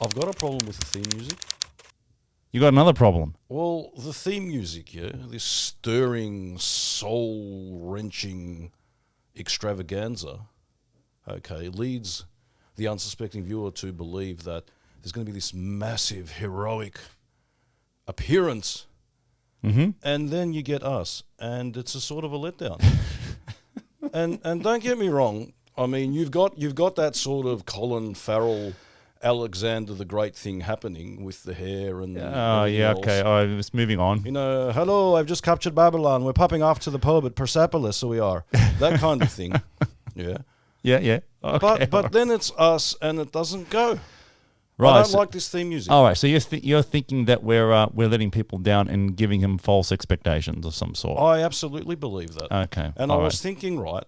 I've got a problem with the theme music. You got another problem. Well, the theme music, yeah, this stirring, soul-wrenching extravaganza, okay, leads the unsuspecting viewer to believe that there's going to be this massive, heroic appearance, and then you get us, and it's a sort of a letdown. and don't get me wrong, I mean, you've got that sort of Colin Farrell, Alexander the Great thing happening with the hair and okay. All right, just moving on. You know, hello, I've just captured Babylon. We're popping off to the pub at Persepolis, so we are. That kind of thing. Yeah. Yeah. Okay, But then it's us, and it doesn't go. Right. I don't like this theme music. All right. So you're thinking that we're letting people down and giving them false expectations of some sort. I absolutely believe that. Okay. And I was thinking, right,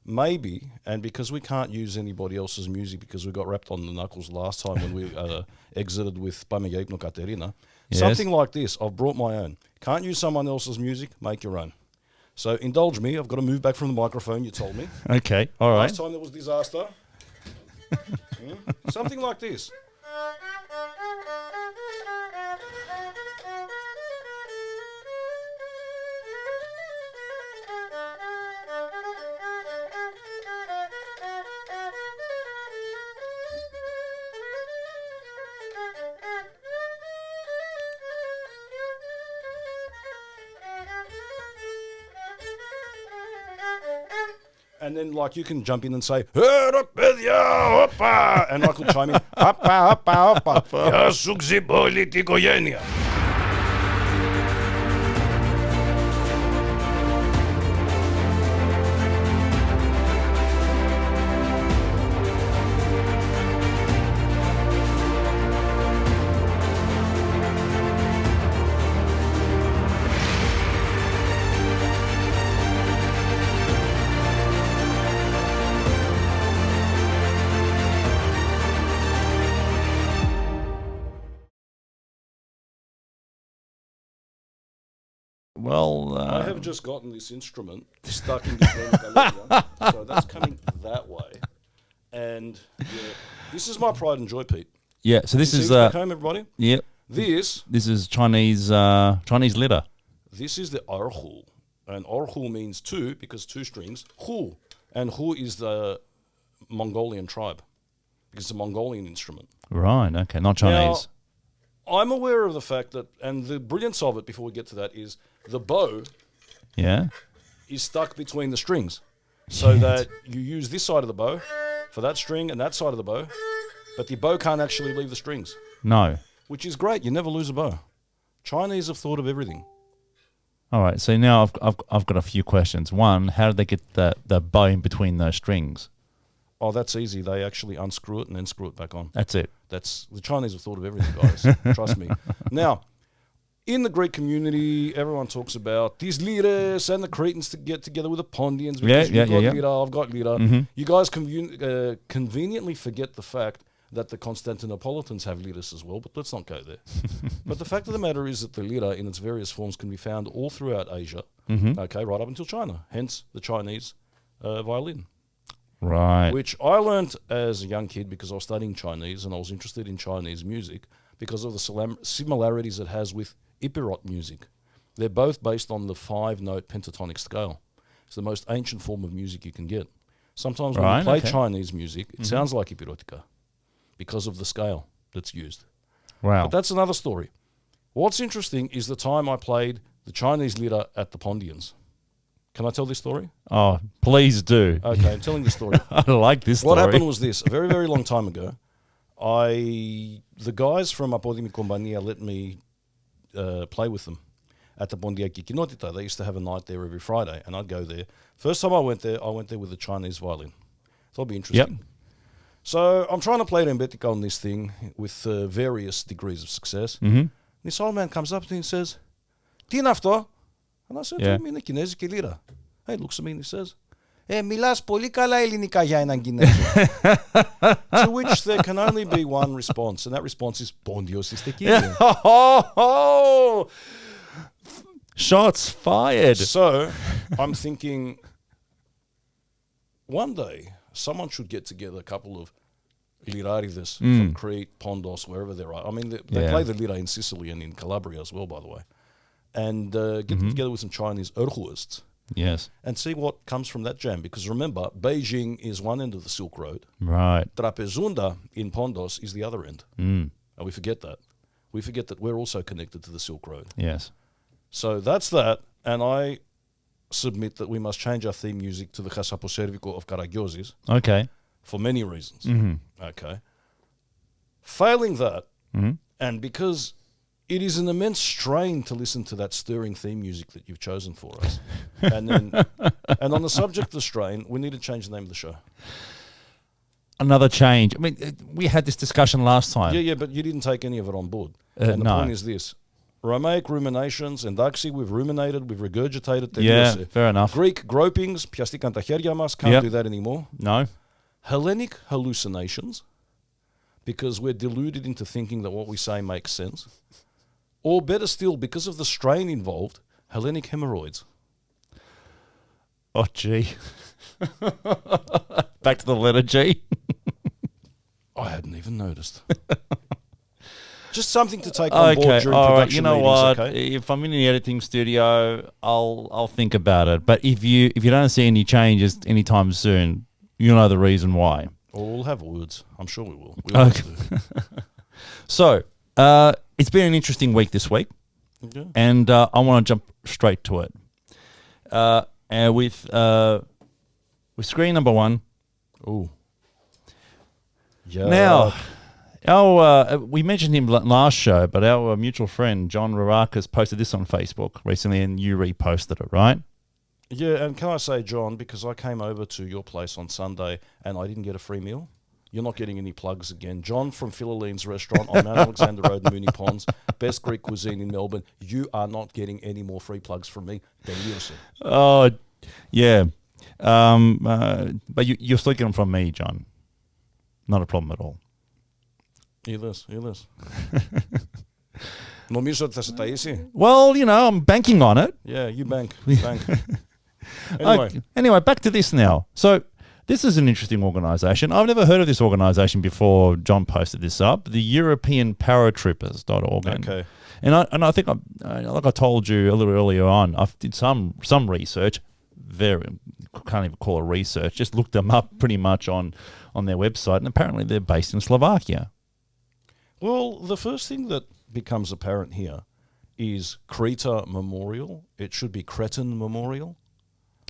maybe, and because we can't use anybody else's music because we got wrapped on the knuckles last time when we exited with Pamegaypno Katerina, something like this, I've brought my own. Can't use someone else's music, make your own. So indulge me, I've got to move back from the microphone, you told me. Okay, all right. Last time there was disaster. Something like this. And then, like, you can jump in and say, and I could chime in, Я σου ξυπόλει την οικογένεια. Well, I have just gotten this instrument stuck in between the leg, so that's coming that way. And yeah, this is my pride and joy, Pete. yeah. So this You is see back home, everybody. yeah. This This is Chinese litter. This is the arhul, and arhul means two because two strings. Hu, and hu is the Mongolian tribe because it's a Mongolian instrument. Right. Okay. Not Chinese. Now, I'm aware of the fact that, and the brilliance of it, before we get to that, is the bow Yeah. is stuck between the strings, so that you use this side of the bow for that string and that side of the bow, but the bow can't actually leave the strings, No. which is great. You never lose a bow. Chinese have thought of everything. All right. So now I've got a few questions. One, how did they get the bow in between those strings? Oh, that's easy. They actually unscrew it and then screw it back on. That's it. That's the Chinese have thought of everything, guys. Trust me. Now, in the Greek community, everyone talks about these leaders and the Cretans to get together with the Pondians because you've got leader, I've got leader. You guys conveniently forget the fact that the Constantinopolitans have leaders as well, but let's not go there. But the fact of the matter is that the leader in its various forms can be found all throughout Asia, okay, right up until China, hence the Chinese violin. Right. Which I learnt as a young kid because I was studying Chinese and I was interested in Chinese music because of the similarities it has with Epirot music. They're both based on the 5-note pentatonic scale. It's the most ancient form of music you can get. Sometimes when you play Chinese music, it sounds like Epirotica because of the scale that's used. Wow. But that's another story. What's interesting is the time I played the Chinese lira at the Pondians. Can I tell this story? Oh, please do. Okay, I'm telling the story. I like this story. What happened was this. A very, very long time ago, the guys from Apodimi Kompania let me play with them at the Bondiaki Kinotita. They used to have a night there every Friday, and I'd go there. First time I went there with a Chinese violin. So it'll be interesting. Yep. So I'm trying to play Rembetika on this thing with various degrees of success. This old man comes up to me and says, "Τι είναι αυτό?" And I said to him, "Είναι Κινέζικη λίρα." He looks at me and he says, "Μιλάς πολύ καλά ελληνικά για έναν Κινέζο." To which there can only be one response, and that response is, "Pondios είστε κύριε." Shots fired. So I'm thinking, one day someone should get together a couple of Lirarides from Crete, Pondos, wherever they're at. I mean, they play the lira in Sicily and in Calabria as well, by the way. And get them together with some Chinese urhuists. Yes. And see what comes from that jam. Because remember, Beijing is one end of the Silk Road. Right. Trapezunda in Pondos is the other end. And we forget that. We forget that we're also connected to the Silk Road. Yes. So that's that. And I submit that we must change our theme music to the Chasapo Servico of Karagiozis. Okay. For many reasons. Okay. Failing that, and because it is an immense strain to listen to that stirring theme music that you've chosen for us. And on the subject of strain, we need to change the name of the show. Another change. I mean, we had this discussion last time. Yeah, but you didn't take any of it on board. And the point is this. Romaic Ruminations, and Daxi, we've ruminated, we've regurgitated. Yeah, fair enough. Greek gropings, piastikan tacheryamas, can't do that anymore. No. Hellenic hallucinations, because we're deluded into thinking that what we say makes sense. Or better still, because of the strain involved, Hellenic hemorrhoids. Oh, gee. Back to the letter G. I hadn't even noticed. Just something to take on board during all production right, you know meetings, what? okay? If I'm in the editing studio, I'll think about it. But if you don't see any changes anytime soon, you know the reason why. Or we'll have words. I'm sure we will. We always do. So, it's been an interesting week this week. Okay. And I want to jump straight to it. And with screen number 1. Ooh. Yeah. Now, we mentioned him last show, but our mutual friend John Rarakis posted this on Facebook recently, and you reposted it, right? Yeah, and can I say, John, because I came over to your place on Sunday and I didn't get a free meal. You're not getting any plugs again. John from Philoline's restaurant on Mount Alexander Road in Mooney Ponds, best Greek cuisine in Melbourne. You are not getting any more free plugs from me than you said. Oh, yeah. But you're still getting them from me, John. Not a problem at all. Hear this. Νομίζω ότι θα σε ταΐσει. Well, I'm banking on it. Yeah, you bank. Anyway, back to this now. So this is an interesting organisation. I've never heard of this organisation before John posted this up. The European Paratroopers.org. Okay. And I think, like I told you a little earlier on, I did some research. Can't even call it research. Just looked them up pretty much on their website, and apparently they're based in Slovakia. Well, the first thing that becomes apparent here is Crete Memorial. It should be Cretan Memorial.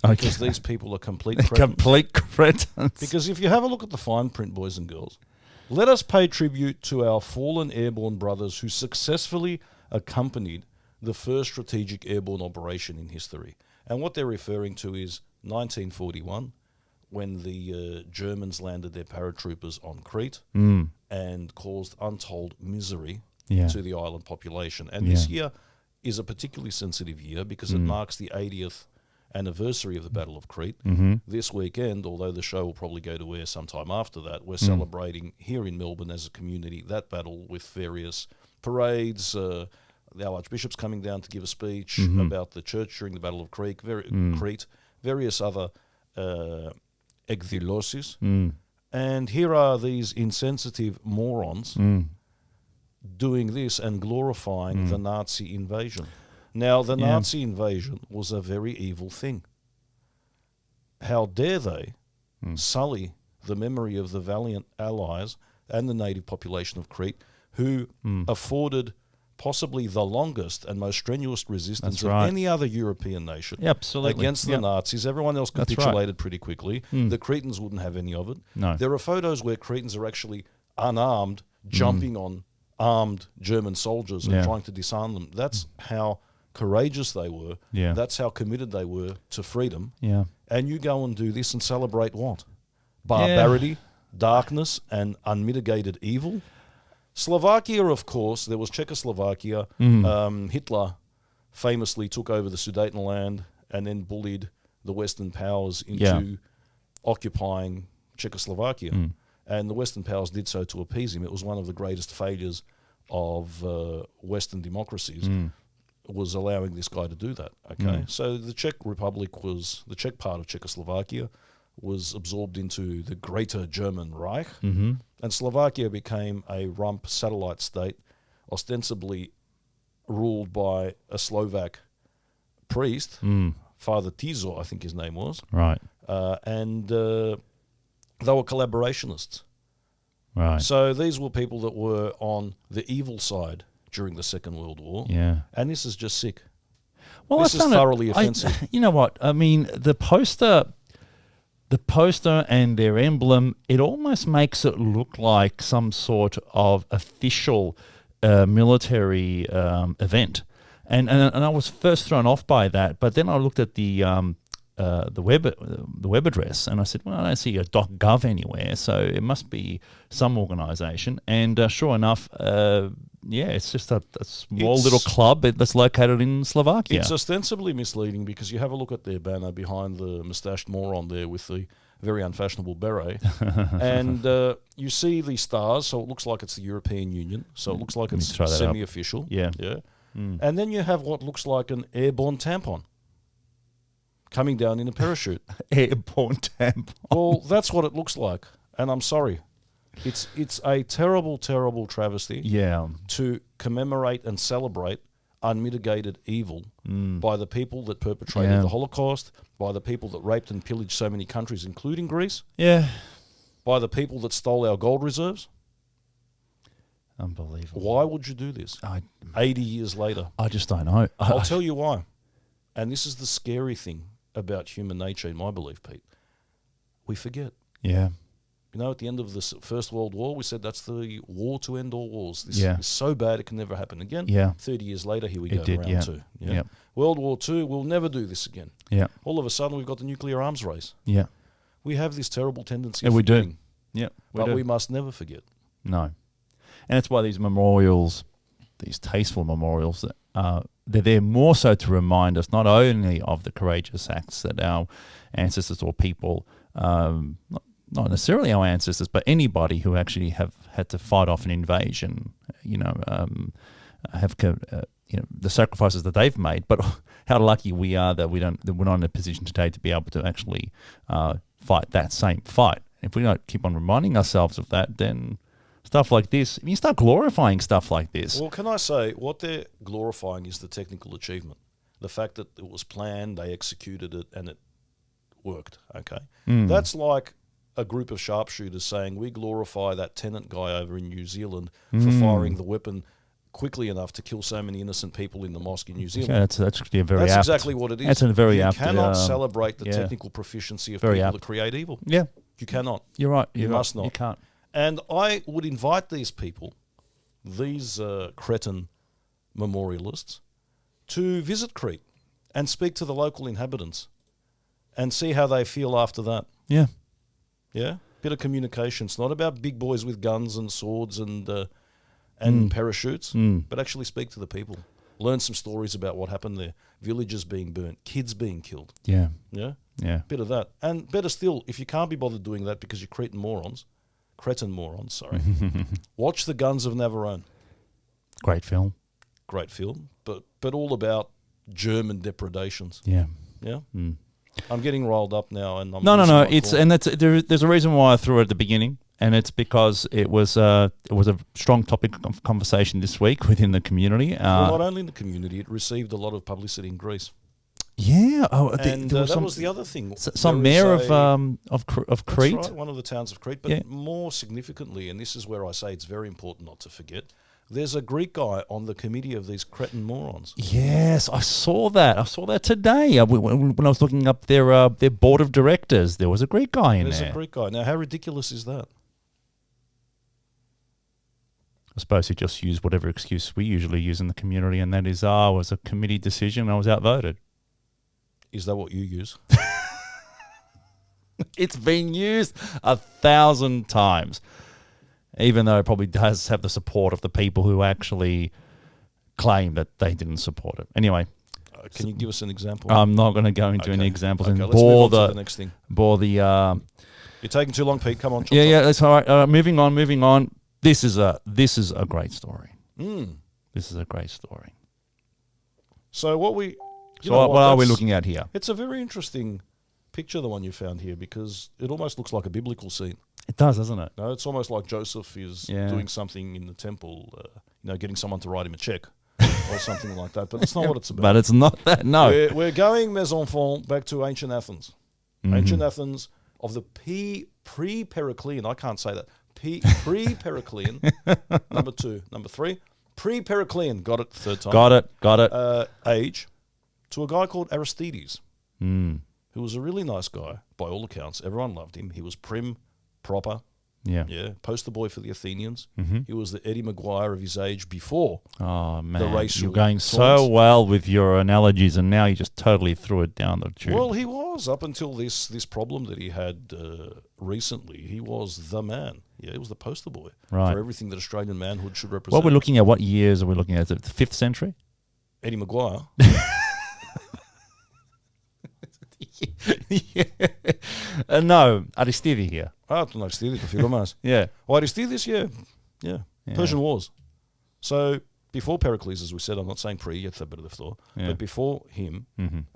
Okay. Because these people are complete Cretans. Complete Cretans. Because if you have a look at the fine print, boys and girls, let us pay tribute to our fallen airborne brothers who successfully accompanied the first strategic airborne operation in history. And what they're referring to is 1941, when the Germans landed their paratroopers on Crete and caused untold misery to the island population. And this year is a particularly sensitive year because it marks the 80th anniversary of the Battle of Crete. This weekend, although the show will probably go to air sometime after that, we're celebrating here in Melbourne as a community that battle with various parades. The Archbishop's coming down to give a speech about the church during the Battle of Crete, various other ekdiloses. And here are these insensitive morons doing this and glorifying the Nazi invasion. Now, the Nazi invasion was a very evil thing. How dare they sully the memory of the valiant allies and the native population of Crete who afforded possibly the longest and most strenuous resistance of any other European nation against the Nazis. Everyone else capitulated pretty quickly. The Cretans wouldn't have any of it. No. There are photos where Cretans are actually unarmed, jumping on armed German soldiers and trying to disarm them. That's how courageous they were. That's how committed they were to freedom. And you go and do this and celebrate what? Barbarity, darkness, and unmitigated evil? Slovakia, of course, there was Czechoslovakia. Hitler famously took over the Sudetenland and then bullied the Western powers into occupying Czechoslovakia. And the Western powers did so to appease him. It was one of the greatest failures of Western democracies, was allowing this guy to do that. Okay, so the Czech Republic the Czech part of Czechoslovakia was absorbed into the Greater German Reich. And Slovakia became a rump satellite state, ostensibly ruled by a Slovak priest, Father Tizo, I think his name was. Right. And they were collaborationists. Right. So these were people that were on the evil side during the Second World War. Yeah. And this is just sick. Well, this is thoroughly offensive. You know what? I mean, the poster and their emblem, it almost makes it look like some sort of official military event. And I was first thrown off by that, but then I looked at the web address, and I said, well, I don't see a .gov anywhere, so it must be some organisation. And sure enough, it's just a small little club that's located in Slovakia. It's ostensibly misleading because you have a look at their banner behind the moustached moron there with the very unfashionable beret, and you see the stars, so it looks like it's the European Union, so it looks like it's semi-official. Yeah. And then you have what looks like an airborne tampon coming down in a parachute. Airborne tampon. Well, that's what it looks like, and I'm sorry. It's a terrible, terrible travesty to commemorate and celebrate unmitigated evil by the people that perpetrated the Holocaust, by the people that raped and pillaged so many countries, including Greece, by the people that stole our gold reserves. Unbelievable. Why would you do this 80 years later? I just don't know. I'll tell you why. And this is the scary thing about human nature, in my belief, Pete. We forget. Yeah. You know, at the end of the First World War, we said that's the war to end all wars. This is so bad it can never happen again. Yeah. 30 years later, here we go, round two. Yeah. Yep. World War II, we'll never do this again. Yeah. All of a sudden, we've got the nuclear arms race. Yeah. We have this terrible tendency of forgetting. Yeah, we must never forget. No. And that's why these memorials, these tasteful memorials, they're there more so to remind us not only of the courageous acts that our ancestors or people, not necessarily our ancestors, but anybody who actually have had to fight off an invasion, the sacrifices that they've made. But how lucky we are that we're not in a position today to be able to actually fight that same fight. If we don't keep on reminding ourselves of that, then stuff like this, you start glorifying stuff like this. Well, can I say, what they're glorifying is the technical achievement. The fact that it was planned, they executed it, and it worked, okay? That's like a group of sharpshooters saying, we glorify that tenant guy over in New Zealand for firing the weapon quickly enough to kill so many innocent people in the mosque in New Zealand. Okay, that's actually That's exactly what it is. That's a very you apt... You cannot celebrate the technical proficiency of people that create evil. Yeah. You cannot. You're right. You must not. You can't. And I would invite these people, these Cretan memorialists, to visit Crete and speak to the local inhabitants and see how they feel after that. Yeah. Yeah? Bit of communication. It's not about big boys with guns and swords and parachutes, but actually speak to the people. Learn some stories about what happened there. Villages being burnt, kids being killed. Yeah. Yeah? Yeah. Bit of that. And better still, if you can't be bothered doing that because you're Cretan morons, watch The Guns of Navarone. Great film, but all about German depredations. Yeah. Yeah. I'm getting riled up now, and I'm no. There's a reason why I threw it at the beginning, and it's because it was a strong topic of conversation this week within the community. Well, not only in the community, it received a lot of publicity in Greece. Yeah, that was the other thing. Some mayor of Crete. That's right, one of the towns of Crete. But more significantly, and this is where I say it's very important not to forget, there's a Greek guy on the committee of these Cretan morons. Yes, I saw that. I saw that today when I was looking up their board of directors. There was a Greek guy in there. There's a Greek guy. Now, how ridiculous is that? I suppose he just used whatever excuse we usually use in the community, and that is, it was a committee decision. I was outvoted. Is that what you use? It's been used 1,000 times, even though it probably does have the support of the people who actually claim that they didn't support it. Anyway. Can you give us an example? I'm not going to go into any examples and let's move on to the next thing. You're taking too long, Pete. Come on. Yeah, that's all right. Moving on. This is a great story. This is a great story. So what are we looking at here? It's a very interesting picture, the one you found here, because it almost looks like a biblical scene. It does, doesn't it? No, it's almost like Joseph is doing something in the temple, getting someone to write him a check or something like that. But it's not what it's about. But it's not that, no. We're going, mes enfants, back to ancient Athens. Mm-hmm. Ancient Athens of the pre-Periclean, I can't say that, pre-Periclean, number 2. Number 3, pre-Periclean, got it, third time. Got it. Age, to a guy called Aristides, who was a really nice guy, by all accounts. Everyone loved him. He was prim, proper. Yeah. Poster boy for the Athenians. Mm-hmm. He was the Eddie Maguire of his age before the racial you're going taunts. so well with your analogies, and now you just totally threw it down the tube. Well, he was, up until this problem that he had recently. He was the man. Yeah, he was the poster boy for everything that Australian manhood should represent. What we're looking at, what years are we looking at? Is it the 5th century? Eddie Maguire. No, Aristides here. No, Aristides, prefiro mais. Yeah. Well, Aristides, yeah. Persian Wars. So before Pericles, as we said, I'm not saying pre, yet better thought, but before him,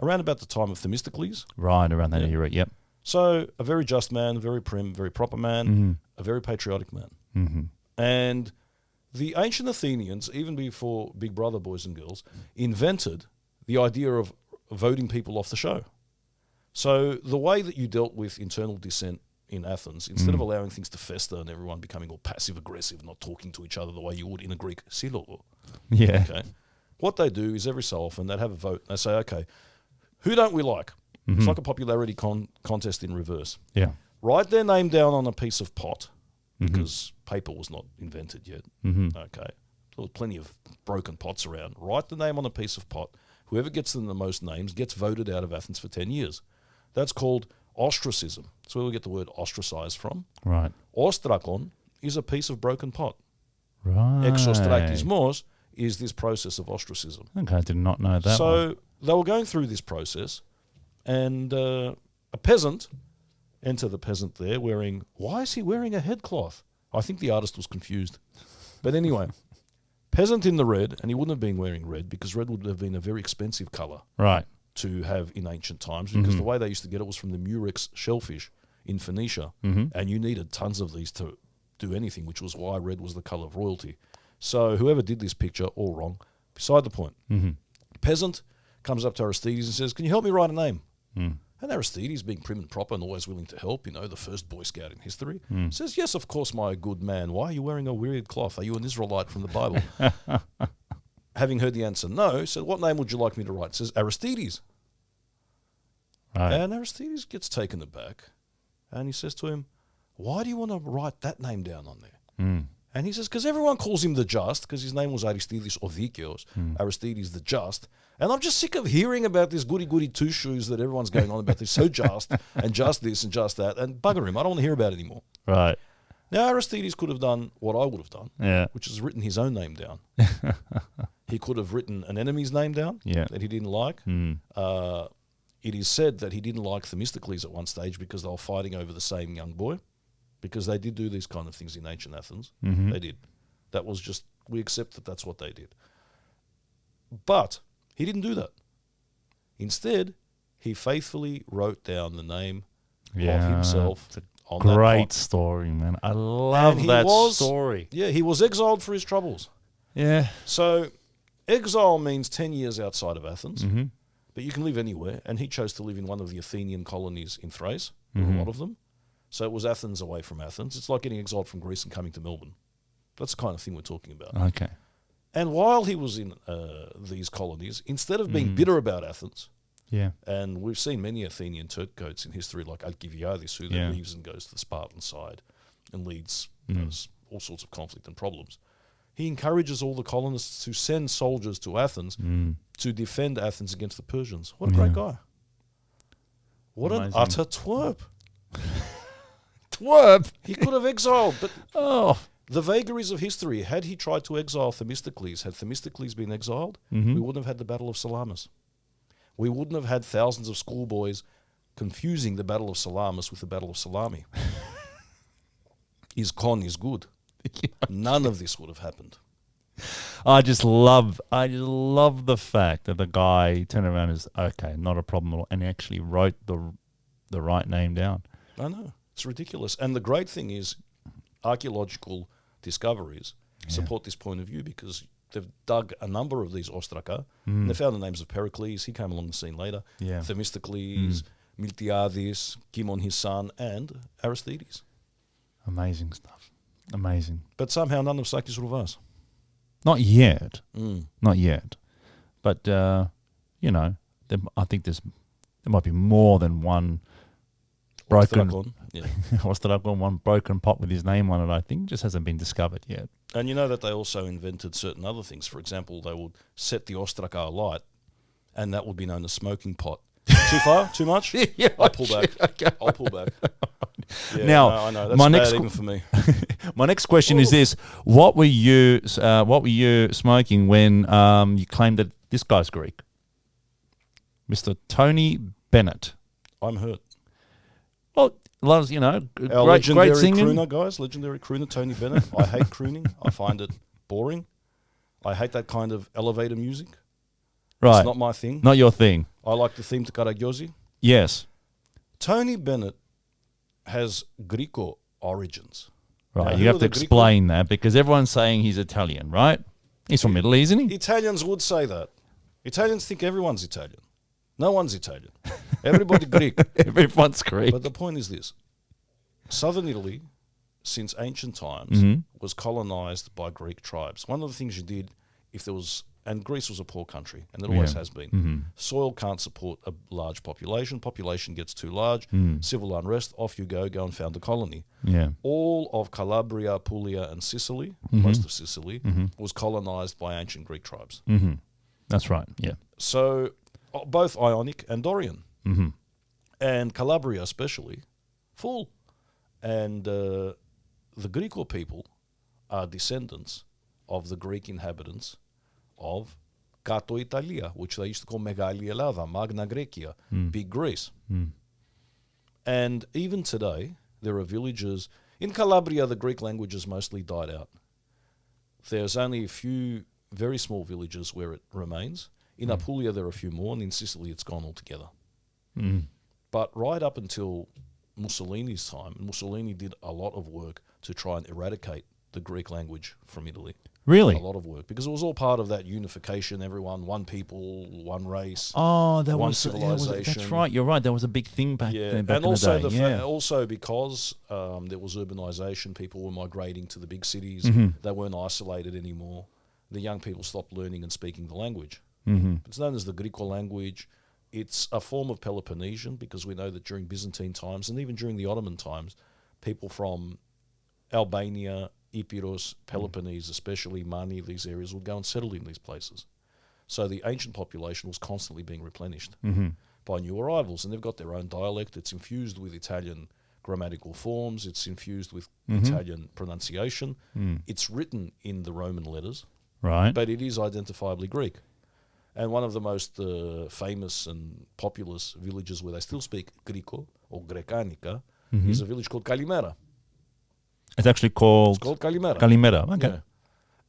around about the time of Themistocles. Right, around that era, yep. So a very just man, very prim, very proper man, a very patriotic man. Mm-hmm. And the ancient Athenians, even before Big Brother boys and girls, invented the idea of voting people off the show. So the way that you dealt with internal dissent in Athens, instead of allowing things to fester and everyone becoming all passive-aggressive, not talking to each other the way you would in a Greek silo. Yeah. Okay. What they do is every so often they'd have a vote. They say, okay, who don't we like? Mm-hmm. It's like a popularity contest in reverse. Yeah. Write their name down on a piece of pot because paper was not invented yet. Mm-hmm. Okay. There was plenty of broken pots around. Write the name on a piece of pot. Whoever gets them the most names gets voted out of Athens for 10 years. That's called ostracism. That's where we get the word ostracize from. Right. Ostrakon is a piece of broken pot. Right. Exostrakismos is this process of ostracism. Okay, I did not know that. So they were going through this process, and a peasant, enter the peasant there why is he wearing a headcloth? I think the artist was confused. But anyway, peasant in the red, and he wouldn't have been wearing red because red would have been a very expensive colour. Right. To have in ancient times, because the way they used to get it was from the murex shellfish in Phoenicia, and you needed tons of these to do anything, which was why red was the colour of royalty. So whoever did this picture, all wrong. Beside the point. Peasant comes up to Aristides and says, can you help me write a name? And Aristides, being prim and proper and always willing to help, the first Boy Scout in history, says, yes, of course, my good man. Why are you wearing a weird cloth? Are you an Israelite from the Bible? Having heard the answer no, said, what name would you like me to write? It says Aristides. Right. And Aristides gets taken aback and he says to him, why do you want to write that name down on there? And he says, because everyone calls him the Just, because his name was Aristides Odhikios, Aristides the Just. And I'm just sick of hearing about this goody-goody two-shoes that everyone's going on about. They're so just and just this and just that. And bugger him. I don't want to hear about it anymore. Right. Now, Aristides could have done what I would have done, which is written his own name down. He could have written an enemy's name down that he didn't like. It is said that he didn't like Themistocles at one stage because they were fighting over the same young boy, because they did do these kind of things in ancient Athens. They did. That was just, we accept that that's what they did. But he didn't do that. Instead, he faithfully wrote down the name of himself on that pot. Great story, man. I love that story. Yeah, he was exiled for his troubles. Yeah. So exile means 10 years outside of Athens, but you can live anywhere. And he chose to live in one of the Athenian colonies in Thrace. There were a lot of them. So it was Athens away from Athens. It's like getting exiled from Greece and coming to Melbourne. That's the kind of thing we're talking about. Okay. And while he was in these colonies, instead of being bitter about Athens, and we've seen many Athenian turncoats in history, like Alcibiades, who then leaves and goes to the Spartan side and leads all sorts of conflict and problems. He encourages all the colonists to send soldiers to Athens to defend Athens against the Persians. What a great guy. What an utter twerp. Twerp? He could have exiled, but the vagaries of history, had he tried to exile Themistocles, had Themistocles been exiled, we wouldn't have had the Battle of Salamis. We wouldn't have had thousands of schoolboys confusing the Battle of Salamis with the Battle of Salami. His con is good. None of this would have happened. I just love the fact that the guy turned around and said, okay, not a problem at all, and actually wrote the right name down. I know. It's ridiculous. And the great thing is archaeological discoveries support this point of view because they've dug a number of these ostraka and they found the names of Pericles. He came along the scene later. Yeah. Themistocles, Miltiades, Cimon his son, and Aristides. Amazing stuff. Amazing. But somehow none of Sakis Rouvas. Not yet. Mm. Not yet. But, I think there might be more than one broken Ostrakon, one broken pot with his name on it, I think. Just hasn't been discovered yet. And you know that they also invented certain other things. For example, they would set the ostraka alight, and that would be known as smoking pot. Too far? Too much? Yeah, I'll pull back. I'll pull back. Yeah, now, I know. That's bad even for me. My next question is this: What were you smoking when you claimed that this guy's Greek, Mr. Tony Bennett? I'm hurt. Well, loves Our great singing. crooner, guys, legendary crooner Tony Bennett. I hate crooning. I find it boring. I hate that kind of elevator music. Right, It's not my thing. not your thing. I like the theme to Karagyosi. Yes, Tony Bennett has Greco origins. right. Now, You who have are to the Greco- explain that because everyone's saying he's Italian, right? He's from Italy, isn't he? Italians would say that. Italians think everyone's Italian. No one's Italian. Everybody Greek. Everyone's Greek. But the point is this. Southern Italy, since ancient times, was colonized by Greek tribes. One of the things you did, if there was, and Greece was a poor country, and it always has been. Soil can't support a large population. Population gets too large. Civil unrest, off you go and found a colony. Yeah. All of Calabria, Puglia, and Sicily, most of Sicily, was colonized by ancient Greek tribes. That's right. Yeah. So both Ionic and Dorian. And Calabria especially, full. And the Greco people are descendants of the Greek inhabitants of Kato Italia, which they used to call Megali Elada, Magna Graecia, Big Greece. And even today, there are villages. In Calabria, the Greek language has mostly died out. There's only a few very small villages where it remains. In Apulia, there are a few more, and in Sicily, it's gone altogether. But right up until Mussolini's time, Mussolini did a lot of work to try and eradicate the Greek language from Italy. Really? A lot of work, because it was all part of that unification, everyone, one people, one race. Oh, that one was civilization. that's right. You're right. That was a big thing back Yeah, then. Back and in also the day. also because there was urbanization, people were migrating to the big cities. They weren't isolated anymore. The young people stopped learning and speaking the language. It's known as the Greco language. It's a form of Peloponnesian because we know that during Byzantine times and even during the Ottoman times, people from Albania, Epirus, Peloponnese, especially Mani, these areas would go and settle in these places. So the ancient population was constantly being replenished by new arrivals, and they've got their own dialect. It's infused with Italian grammatical forms. It's infused with Italian pronunciation. It's written in the Roman letters, Right. but it is identifiably Greek. And one of the most famous and populous villages where they still speak Greco or Grekanica is a village called Kalimera. It's actually called... It's called Kalimera. Kalimera. Okay. Yeah.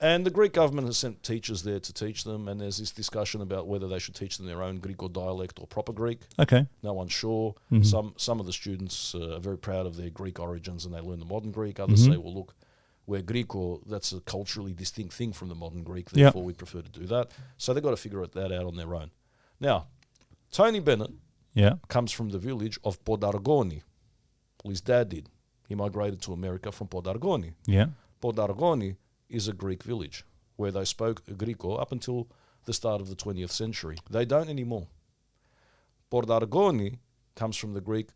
And the Greek government has sent teachers there to teach them, and there's this discussion about whether they should teach them their own Greco dialect or proper Greek. Okay. No one's sure. Some of the students are very proud of their Greek origins and they learn the modern Greek. Others say, well, look, we're Greco, that's a culturally distinct thing from the modern Greek, therefore we prefer to do that. So they've got to figure that out on their own. Now, Tony Bennett comes from the village of Podargoni. Well, his dad did. He migrated to America from Podargoni. Yeah. Podargoni is a Greek village where they spoke Greco up until the start of the 20th century. They don't anymore. Podargoni comes from the Greek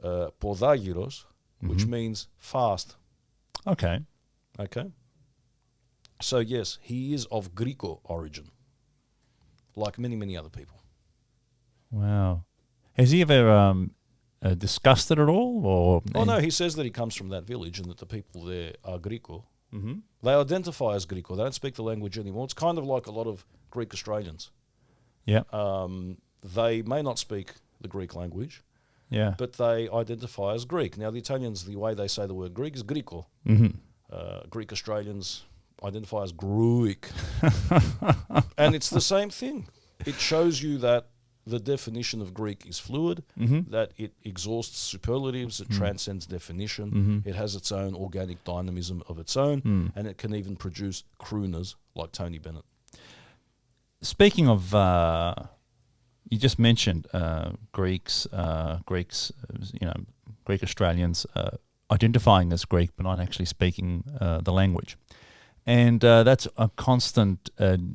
podagyros, which means fast. Okay. Okay? So yes, he is of Greco origin, like many, many other people. Wow. Has he ever discussed it at all? Or Oh no, he says that he comes from that village and that the people there are Greco. They identify as Greco. They don't speak the language anymore. It's kind of like a lot of Greek Australians. Yeah. They may not speak the Greek language, Yeah. but they identify as Greek. Now, the Italians, the way they say the word Greek is Greco. Greek Australians identify as Gruic. And it's the same thing. It shows you that the definition of Greek is fluid, that it exhausts superlatives, it transcends definition, it has its own organic dynamism of its own, and it can even produce crooners like Tony Bennett. Speaking of, you just mentioned Greeks, Greek Australians identifying as Greek but not actually speaking the language. And that's a constant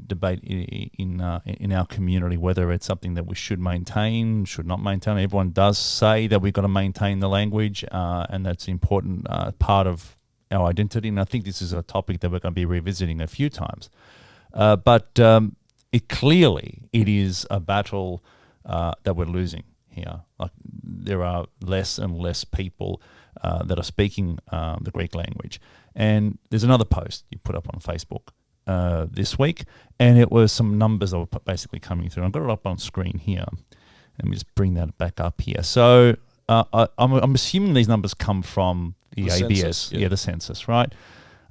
debate in our community, whether it's something that we should maintain, should not maintain. Everyone does say that we've got to maintain the language, and that's an important part of our identity. And I think this is a topic that we're going to be revisiting a few times. But it is a battle that we're losing here. Like, there are less and less people that are speaking the Greek language. And there's another post you put up on Facebook this week, and it was some numbers that were basically coming through. I've got it up on screen here. Let me just bring that back up here. So I'm assuming these numbers come from the ABS, census, the census, right?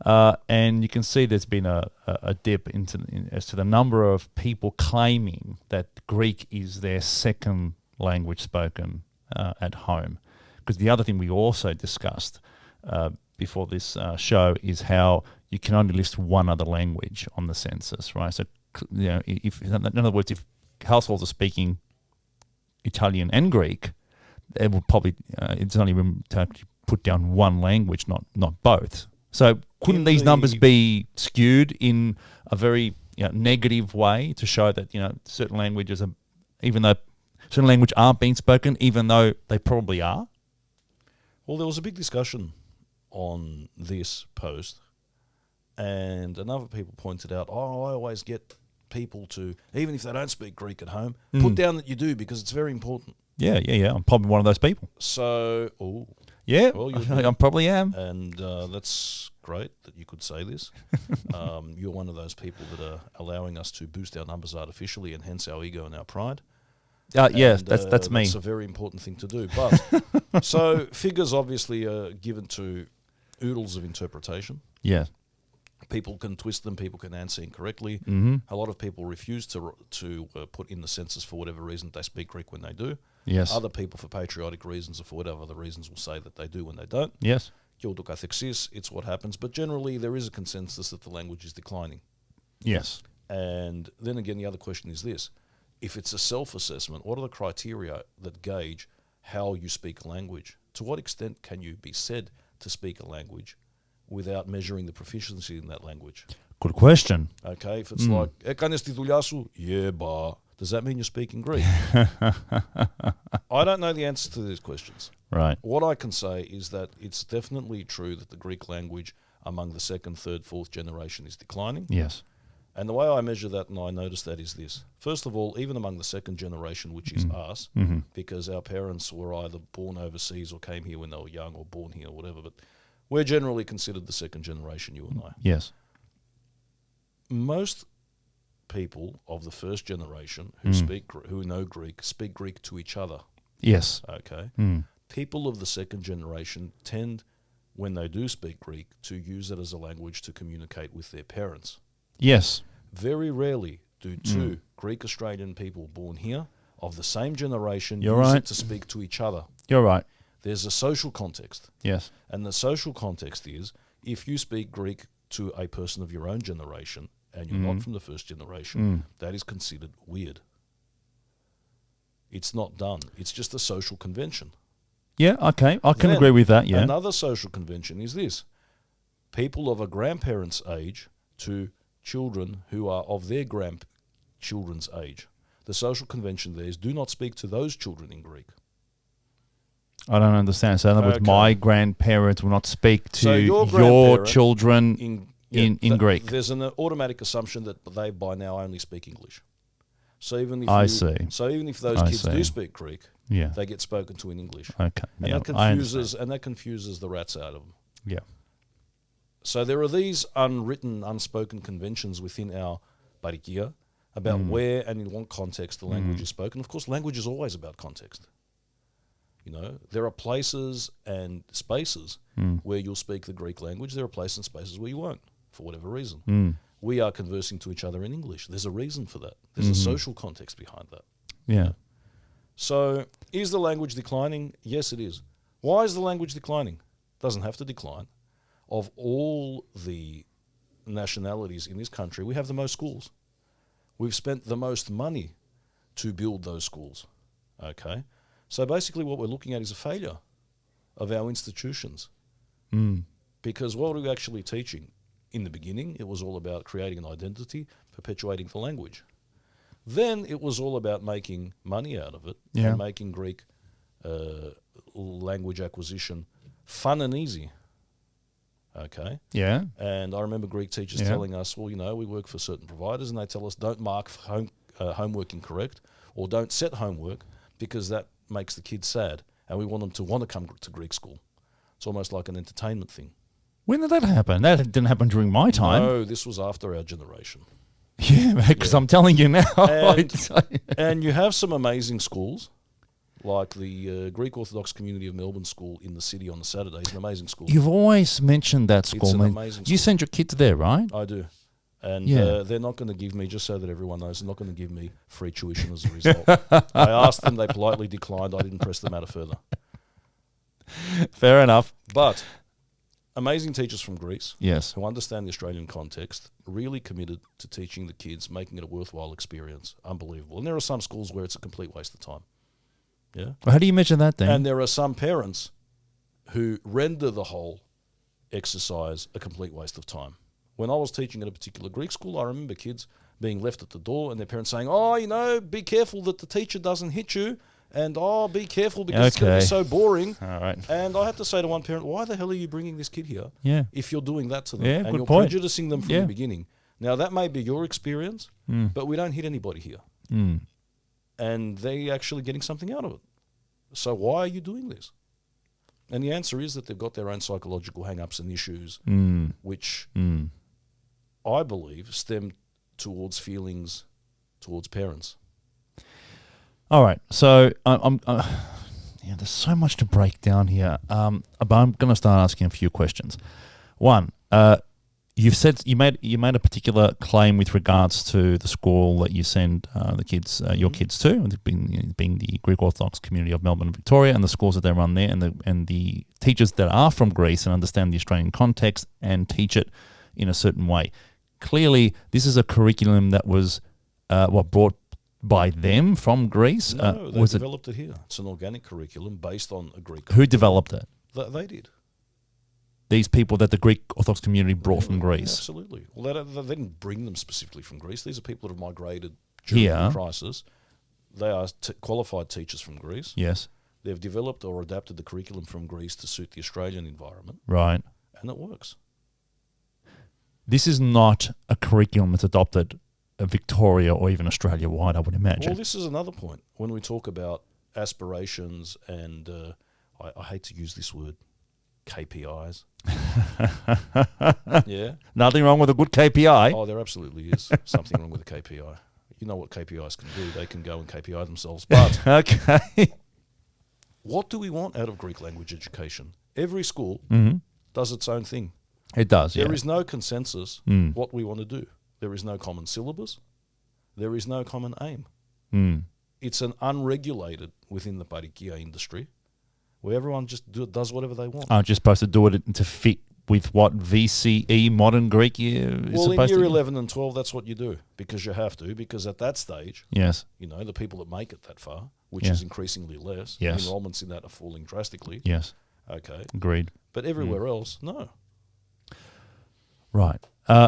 And you can see there's been a dip as to the number of people claiming that Greek is their second language spoken at home. Because the other thing we also discussed before this show is how you can only list one other language on the census, right? So, if in other words, if households are speaking Italian and Greek, it will probably it's only room to actually put down one language, not both. So, couldn't these numbers be skewed in a very negative way to show that certain languages are, even though certain languages aren't being spoken, even though they probably are? Well, there was a big discussion on this post, and another people pointed out, I always get people to, even if they don't speak Greek at home, put down that you do, because it's very important. Yeah. I'm probably one of those people. So, well, I probably am. And that's great that you could say this. You're one of those people that are allowing us to boost our numbers artificially, and hence our ego and our pride. Yes, that's me. That's a very important thing to do. But so figures obviously are given to oodles of interpretation. Yeah. People can twist them. People can answer incorrectly. A lot of people refuse to put in the census for whatever reason. They speak Greek when they do. Yes. Other people, for patriotic reasons or for whatever other reasons, will say that they do when they don't. Yes. It's what happens. But generally, there is a consensus that the language is declining. Yes. And then again, the other question is this. If it's a self-assessment, what are the criteria that gauge how you speak a language? To what extent can you be said to speak a language without measuring the proficiency in that language? Good question. Okay, if it's like, Ekanes ti δουλειά σου, yeah, but does that mean you're speaking Greek? I don't know the answer to these questions. Right. What I can say is that it's definitely true that the Greek language among the second, third, fourth generation is declining. Yes. And the way I measure that and I notice that is this. First of all, even among the second generation, which is us, because our parents were either born overseas or came here when they were young or born here or whatever, but we're generally considered the second generation, you and I. Yes. Most people of the first generation who know Greek speak Greek to each other. Yes. Okay. People of the second generation tend, when they do speak Greek, to use it as a language to communicate with their parents. Yes. Very rarely do two Greek Australian people born here of the same generation it to speak to each other. You're right. There's a social context. Yes. And the social context is, if you speak Greek to a person of your own generation and you're not from the first generation, that is considered weird. It's not done. It's just a social convention. Yeah, okay. I can agree with that, yeah. Another social convention is this. People of a grandparent's age to children who are of their grandchildren's age. The social convention there is do not speak to those children in Greek. I don't understand. So in other words, my grandparents will not speak to your children in Greek. There's an automatic assumption that they by now only speak English. So even if So even if those kids do speak Greek, they get spoken to in English. Okay. And that confuses the rats out of them. Yeah. So there are these unwritten, unspoken conventions within our parikia about where and in what context the language is spoken. Of course, language is always about context. There are places and spaces where you'll speak the Greek language. There are places and spaces where you won't, for whatever reason. We are conversing to each other in English. There's a reason for that. There's a social context behind that. Yeah. So is the language declining? Yes, it is. Why is the language declining? Doesn't have to decline. Of all the nationalities in this country, we have the most schools. We've spent the most money to build those schools. Okay? So basically what we're looking at is a failure of our institutions. Because what are we actually teaching? In the beginning, it was all about creating an identity, perpetuating the language. Then it was all about making money out of it and making Greek language acquisition fun and easy. Okay? Yeah. And I remember Greek teachers telling us, well, you know, we work for certain providers and they tell us don't mark homework incorrect or don't set homework because that makes the kids sad and we want them to want to come to Greek school. It's almost like an entertainment thing. When did that happen? That didn't happen during my time. No, this was after our generation. Yeah, because I'm telling you now. And you have some amazing schools, like the Greek Orthodox Community of Melbourne School in the city on the Saturday. It's an amazing school. You've always mentioned that school. It's an amazing school. You send your kids there, right? I do. And they're not going to give me, just so that everyone knows, they're not going to give me free tuition as a result. I asked them, they politely declined. I didn't press the matter further. Fair enough. But amazing teachers from Greece, yes, who understand the Australian context, really committed to teaching the kids, making it a worthwhile experience. Unbelievable. And there are some schools where it's a complete waste of time. Yeah. Well, how do you measure that then? And there are some parents who render the whole exercise a complete waste of time. When I was teaching at a particular Greek school, I remember kids being left at the door and their parents saying, oh, you know, be careful that the teacher doesn't hit you. And, oh, be careful because it's going to be so boring. All right. And I had to say to one parent, why the hell are you bringing this kid here if you're doing that to them? Yeah, and good you're point. prejudicing them from the beginning. Now, that may be your experience, but we don't hit anybody here. And they're actually getting something out of it. So why are you doing this? And the answer is that they've got their own psychological hang-ups and issues, which I believe stem towards feelings towards parents. All right, so there's so much to break down here. But I'm going to start asking a few questions. One, you've said you made a particular claim with regards to the school that you send the kids, your kids to, being the Greek Orthodox Community of Melbourne and Victoria, and the schools that they run there, and the teachers that are from Greece and understand the Australian context and teach it in a certain way. Clearly, this is a curriculum that was brought by them from Greece? No, they developed it here. It's an organic curriculum based on a Greek curriculum. Who developed it? They did. These people that the Greek Orthodox community brought from Greece? Absolutely. Well, they didn't bring them specifically from Greece. These are people that have migrated during the crisis. They are qualified teachers from Greece. Yes. They've developed or adapted the curriculum from Greece to suit the Australian environment. Right. And it works. This is not a curriculum that's adopted Victoria or even Australia-wide, I would imagine. Well, this is another point. When we talk about aspirations and, I hate to use this word, KPIs. Yeah. Nothing wrong with a good KPI. Oh, there absolutely is something wrong with a KPI. You know what KPIs can do. They can go and KPI themselves. But okay. What do we want out of Greek language education? Every school does its own thing. It does, There is no consensus what we want to do. There is no common syllabus. There is no common aim. It's an unregulated within the parikia industry where everyone just does whatever they want. Aren't you supposed to do it to fit with what VCE, modern Greek, is well, supposed to in year do? 11 and 12, that's what you do because you have to. Because at that stage, yes, you know, the people that make it that far, which is increasingly less, enrollments in that are falling drastically. Yes. Okay. Agreed. But everywhere else, no. Right.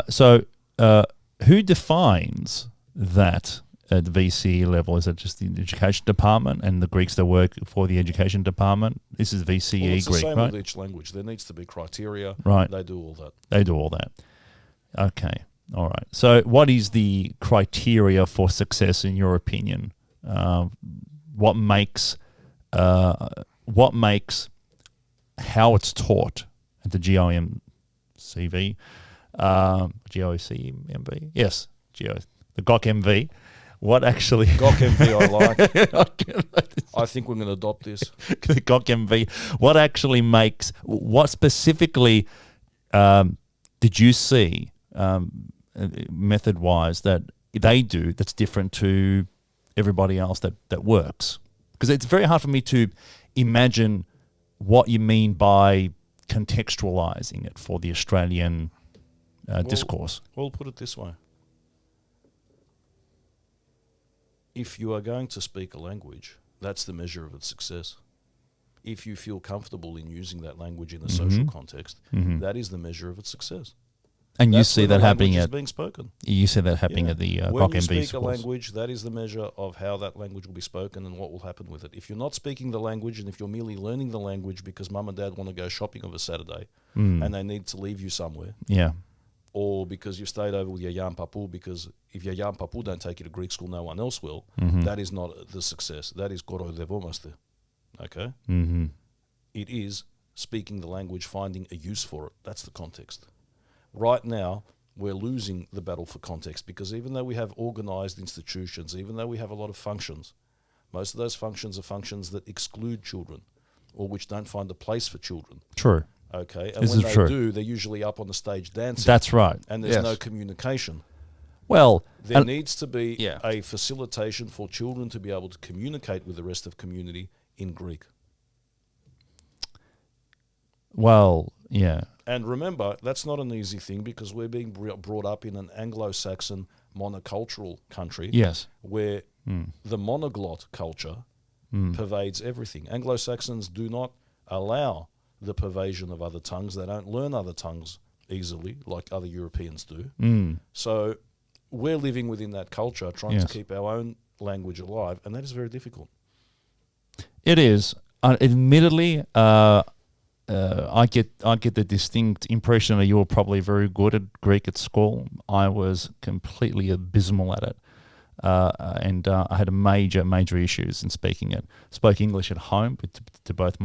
So who defines that at the VCE level? Is it just the education department and the Greeks that work for the education department? This is VCE well, it's Greek, the same right? with each language. There needs to be criteria. Right. They do all that. They do all that. Okay. All right. So what is the criteria for success in your opinion? What makes how it's taught at the GOMCV? GOCMV? Yes, the GOCMV. What actually... GOCMV I like. I think we're going to adopt this. The GOCMV. What actually makes... What specifically did you see, method-wise, that they do that's different to everybody else that works? Because it's very hard for me to imagine what you mean by contextualizing it for the Australian discourse. Well, put it this way. If you are going to speak a language, that's the measure of its success. If you feel comfortable in using that language in a social context, that is the measure of its success. And you see that happening at being spoken. You see that happening at the when you MV speak schools. a language, that is the measure of how that language will be spoken and what will happen with it. If you're not speaking the language, and if you're merely learning the language because mum and dad want to go shopping of a Saturday and they need to leave you somewhere, or because you've stayed over with your Yam Papu, because if your Yam Papu don't take you to Greek school, no one else will, that is not the success. That is koro devomaste. Okay? It is speaking the language, finding a use for it. That's the context. Right now, we're losing the battle for context because even though we have organised institutions, even though we have a lot of functions, most of those functions are functions that exclude children or which don't find a place for children. True. Okay, and when they do, they're usually up on the stage dancing. That's right. And there's no communication. Well, there needs to be a facilitation for children to be able to communicate with the rest of community in Greek. Well, yeah. And remember, that's not an easy thing because we're being brought up in an Anglo-Saxon monocultural country. Yes. Where the monoglot culture pervades everything. Anglo-Saxons do not allow the pervasion of other tongues. They don't learn other tongues easily like other Europeans do. So we're living within that culture, trying to keep our own language alive, and that is very difficult. It is. Admittedly, I get the distinct impression that you were probably very good at Greek at school. I was completely abysmal at it. And I had major issues in speaking it. Spoke English at home to both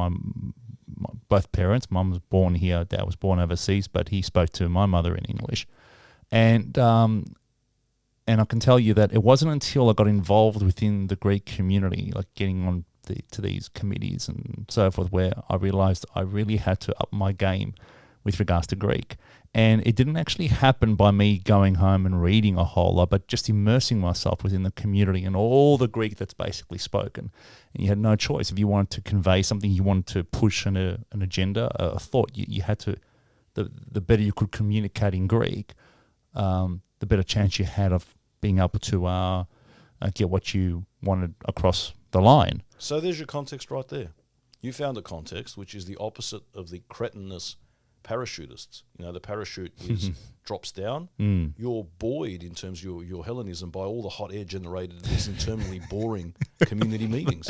both parents. Mum was born here, Dad was born overseas, but he spoke to my mother in English. And I can tell you that it wasn't until I got involved within the Greek community, like getting on to these committees and so forth, where I realized I really had to up my game with regards to Greek. And it didn't actually happen by me going home and reading a whole lot, but just immersing myself within the community and all the Greek that's basically spoken. And you had no choice. If you wanted to convey something, you wanted to push an agenda, a thought, you had to, the better you could communicate in Greek, the better chance you had of being able to get what you wanted across the line. So there's your context right there. You found a context which is the opposite of the cretinous parachutists. You know, the parachute drops down. You're buoyed in terms of your Hellenism by all the hot air generated in these internally boring community meetings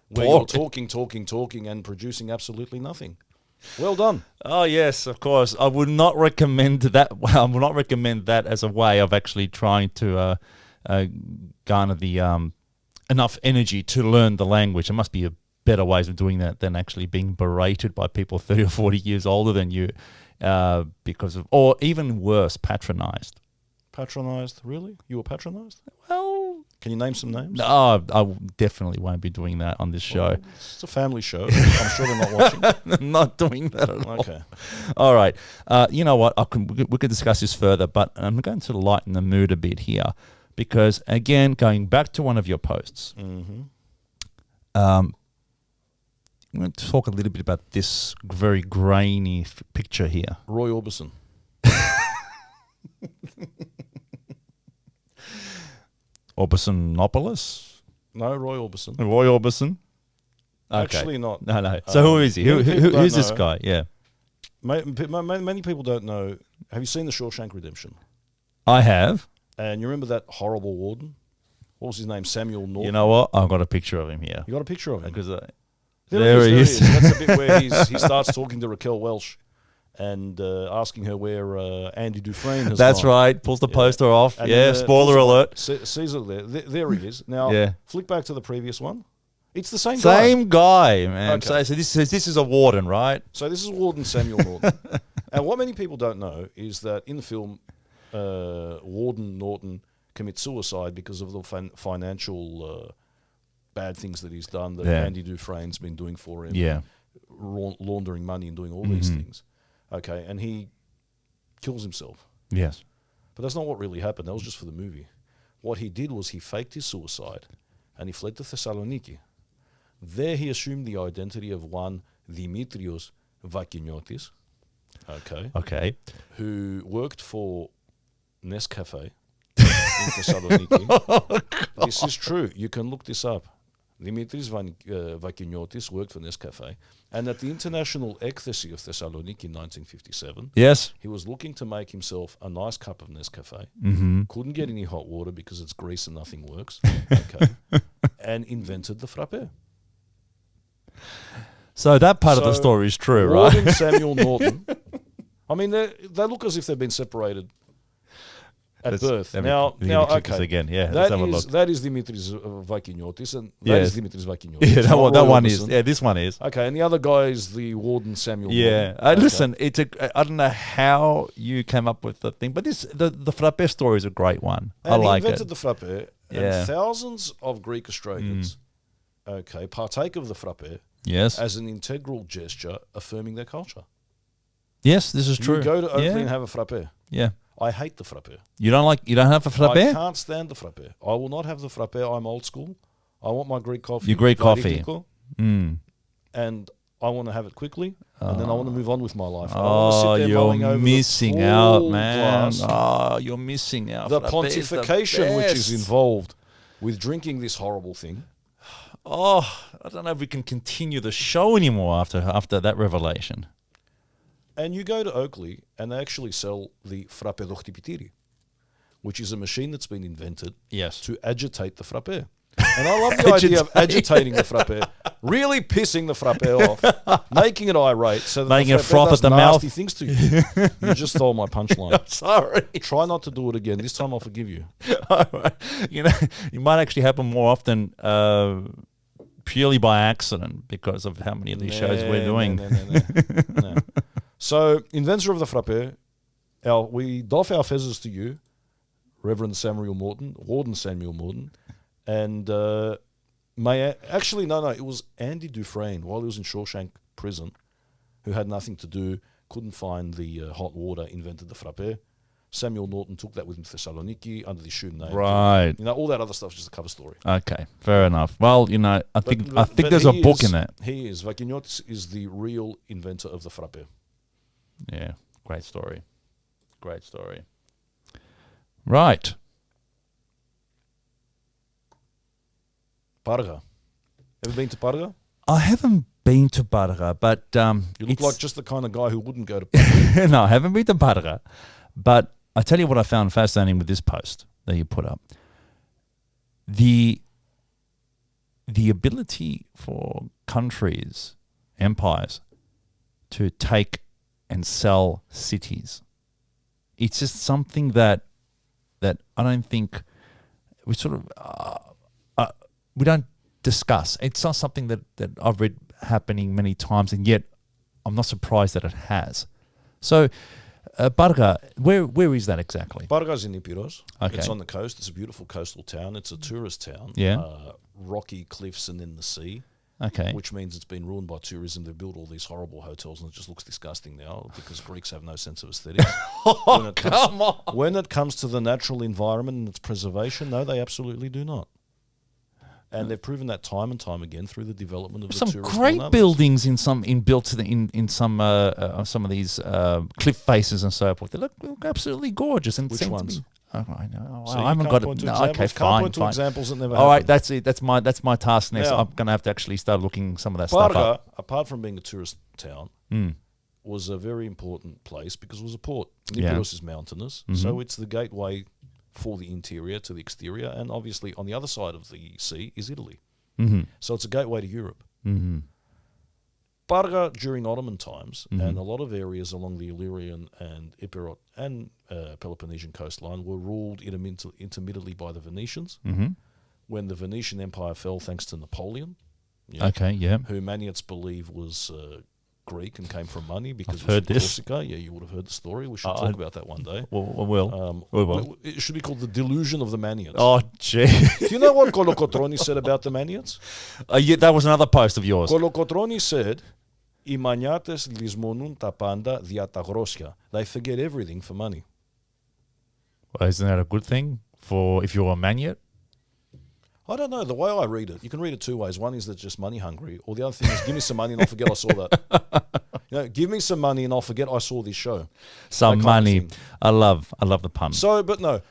where you're talking and producing absolutely nothing. Well done. Oh, yes, of course. I would not recommend that. Well, I would not recommend that as a way of actually trying to garner the enough energy to learn the language. There must be a better ways of doing that than actually being berated by people 30 or 40 years older than you because of, or even worse, patronized. Patronized? Really? You were patronized? Well... Can you name some names? No, I definitely won't be doing that on this show. Well, it's a family show. I'm sure they're not watching. I'm not doing that at all. Okay. All right. You know what? We could discuss this further, but I'm going to lighten the mood a bit here because, again, going back to one of your posts, I'm going to talk a little bit about this very grainy picture here. Roy Orbison. Orbisonopoulos? No, Roy Orbison. Roy Orbison? Okay. Actually not. No. So who is he? Who's this guy? Yeah. Many people don't know. Have you seen The Shawshank Redemption? I have. And you remember that horrible warden? What was his name? Samuel Norton. You know what? I've got a picture of him here. You got a picture of him? Because there he is. That's the bit where he starts talking to Raquel Welch and asking her where Andy Dufresne has That's gone. Right. Pulls the poster off. And spoiler alert. Sees it there. There he is. Now, flick back to the previous one. It's the same guy. Same guy, man. Okay. So this is a warden, right? So this is Warden Samuel Norton. And what many people don't know is that in the film, Warden Norton commits suicide because of the financial bad things that he's done that Andy Dufresne's been doing for him. Yeah. Laundering money and doing all these things. Okay, and he kills himself. Yes. But that's not what really happened. That was just for the movie. What he did was he faked his suicide and he fled to Thessaloniki. There he assumed the identity of one Dimitrios Vakiniotis, Okay. who worked for Nescafe in Thessaloniki. This is true. You can look this up. Dimitris Vakiniotis worked for Nescafe, and at the International Ecstasy of Thessaloniki in 1957, Yes. he was looking to make himself a nice cup of Nescafe. Mm-hmm. Couldn't get any hot water because it's grease and nothing works. Okay. And invented the frappe. So that part of the story is true, Warden right? Samuel Norton. I mean, they look as if they've been separated at birth. Now, okay. Again, yeah. That is Dimitris Vakiniotis, and that is Dimitris Vakiniotis. Yeah, that one is. Yeah, this one is. Okay, and the other guy is the Warden Samuel. Yeah, Norton. Listen, I don't know how you came up with the thing, but the frappe story is a great one. And I like it. He invented the frappe, and thousands of Greek Australians, partake of the frappe. Yes. As an integral gesture affirming their culture. Yes, this is true. You go to Oakley and have a frappe. Yeah. I hate the frappe. You don't have a frappe? I can't stand the frappe. I will not have the frappe. I'm old school. I want my Greek coffee. Your Greek coffee. And I want to have it quickly, and then I want to move on with my life. You're missing out, man. You're missing out. The pontification which is involved with drinking this horrible thing. I don't know if we can continue the show anymore after that revelation. And you go to Oakley, and they actually sell the frappe dochtipitiri, which is a machine that's been invented to agitate the frappe. And I love the idea of agitating the frappe, really pissing the frappe off, making it irate, so that making the it froth at the nasty mouth. Things to you. You just stole my punchline. I'm sorry. Try not to do it again. This time I'll forgive you. You know, it might actually happen more often. Purely by accident because of how many of these shows we're doing. No. So, inventor of the frappe, we doff our fezzes to you, Reverend Samuel Morton, Warden Samuel Morton, and it was Andy Dufresne, while he was in Shawshank prison, who had nothing to do, couldn't find the hot water, invented the frappe. Samuel Norton took that with him to Thessaloniki under the assumed name. Right. All that other stuff is just a cover story. Okay, fair enough. Well, I think there's a book in that. He is. Vakiniotis is the real inventor of the frappe. Yeah, great story. Great story. Right. Parga. Ever been to Parga? I haven't been to Parga, but... you look like just the kind of guy who wouldn't go to Parga. No, I haven't been to Parga. But I tell you what I found fascinating with this post that you put up. The ability for countries, empires, to take and sell cities. It's just something that I don't think we sort of we don't discuss. It's not something that I've read happening many times, and yet I'm not surprised that it has. So, Parga, where is that exactly? Parga's in Epirus. Okay. It's on the coast. It's a beautiful coastal town. It's a tourist town. Yeah. Rocky cliffs and then the sea. Okay. Which means it's been ruined by tourism. They've built all these horrible hotels and it just looks disgusting now because Greeks have no sense of aesthetics. When it comes to the natural environment and its preservation, no, they absolutely do not. And they've proven that time and time again through the development of some the tourist great numbers. buildings in some of these cliff faces and so forth. They look absolutely gorgeous. And Which ones? I know. So I haven't got it. No, okay, fine. Point to examples that never All right, happened. that's it. That's my task next. Now, I'm going to have to actually start looking some of that stuff up. Apart from being a tourist town, was a very important place because it was a port. Yeah. Epirus is mountainous, so it's the gateway for the interior to the exterior, and obviously on the other side of the sea is Italy. So it's a gateway to Europe. Parga during Ottoman times and a lot of areas along the Illyrian and Epirot and Peloponnesian coastline were ruled intermittently by the Venetians. When the Venetian Empire fell thanks to Napoleon, who Maniets believe was Greek and came from money because I've heard this. Corsica. Yeah, you would have heard the story. We should talk about that one day. We will. It should be called the delusion of the Maniets. Oh, gee. Do you know what Kolokotroni said about the Maniets? Yeah, that was another post of yours. Kolokotroni said, "Οι Maniates λησμονούν τα πάντα δια τα γρόσια." They forget everything for money. Well, isn't that a good thing for if you're a Maniet? I don't know. The way I read it, you can read it two ways. One is that just money hungry, or the other thing is give me some money and I'll forget I saw that. Give me some money and I'll forget I saw this show. Some money. I love the pun. So, but no.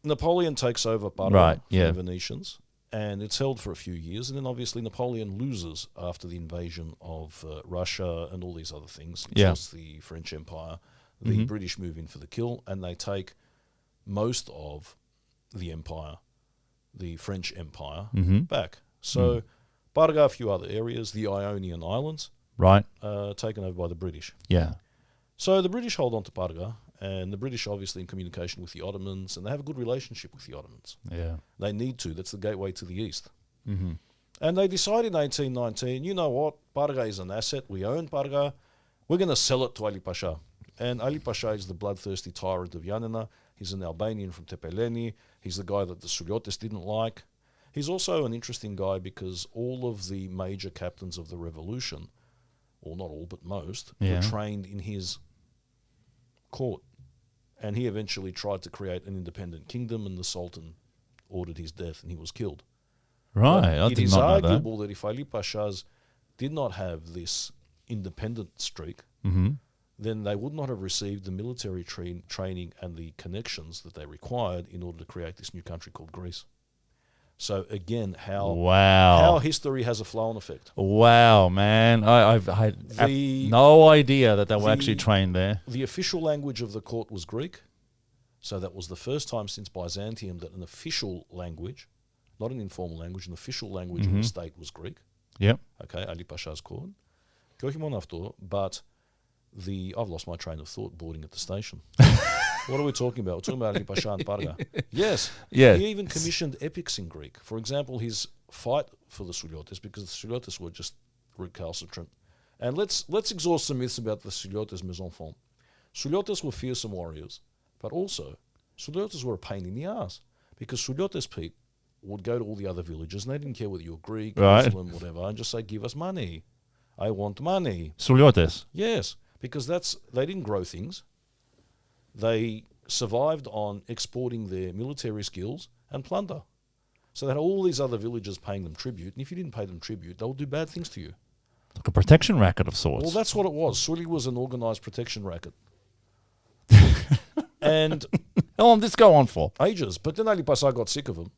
Napoleon takes over Parga from the Venetians, and it's held for a few years, and then obviously Napoleon loses after the invasion of Russia and all these other things. It's the French Empire. The British move in for the kill, and they take most of the empire, the French Empire, back. So Parga, a few other areas, the Ionian Islands, taken over by the British. Yeah. So the British hold on to Parga, and the British obviously in communication with the Ottomans, and they have a good relationship with the Ottomans. Yeah. They need to. That's the gateway to the east. And they decide in 1819, you know what, Parga is an asset. We own Parga. We're going to sell it to Ali Pasha. And Ali Pasha is the bloodthirsty tyrant of Yanina. He's an Albanian from Tepeleni. He's the guy that the Suliotes didn't like. He's also an interesting guy because all of the major captains of the revolution, or not all but most, were trained in his court. And he eventually tried to create an independent kingdom, and the Sultan ordered his death and he was killed. Right, I did not know that. It is arguable that if Ali Pashas did not have this independent streak, then they would not have received the military training and the connections that they required in order to create this new country called Greece. So again, how history has a flow-on effect. Wow, man. I had no idea that they were actually trained there. The official language of the court was Greek. So that was the first time since Byzantium that an official language, not an informal language, an official language of the state was Greek. Yep. Okay, Ali Pasha's court. But I've lost my train of thought boarding at the station. What are we talking about? We're talking about Ali Pasha and Parga. Yes. Yeah. He even commissioned epics in Greek. For example, his fight for the Suliotes, because the Suliotes were just recalcitrant. And let's exhaust some myths about the Suliotes, mes enfants. Suliotes were fearsome warriors, but also Suliotes were a pain in the ass, because Suliotes people would go to all the other villages and they didn't care whether you were Greek, Muslim, whatever, and just say, give us money. I want money. Suliotes? Yes. Because they didn't grow things. They survived on exporting their military skills and plunder. So they had all these other villagers paying them tribute, and if you didn't pay them tribute, they would do bad things to you. Like a protection racket of sorts. Well, that's what it was. Suli was an organised protection racket. And how long did this go on for? Ages. But then Ali Pasha got sick of them.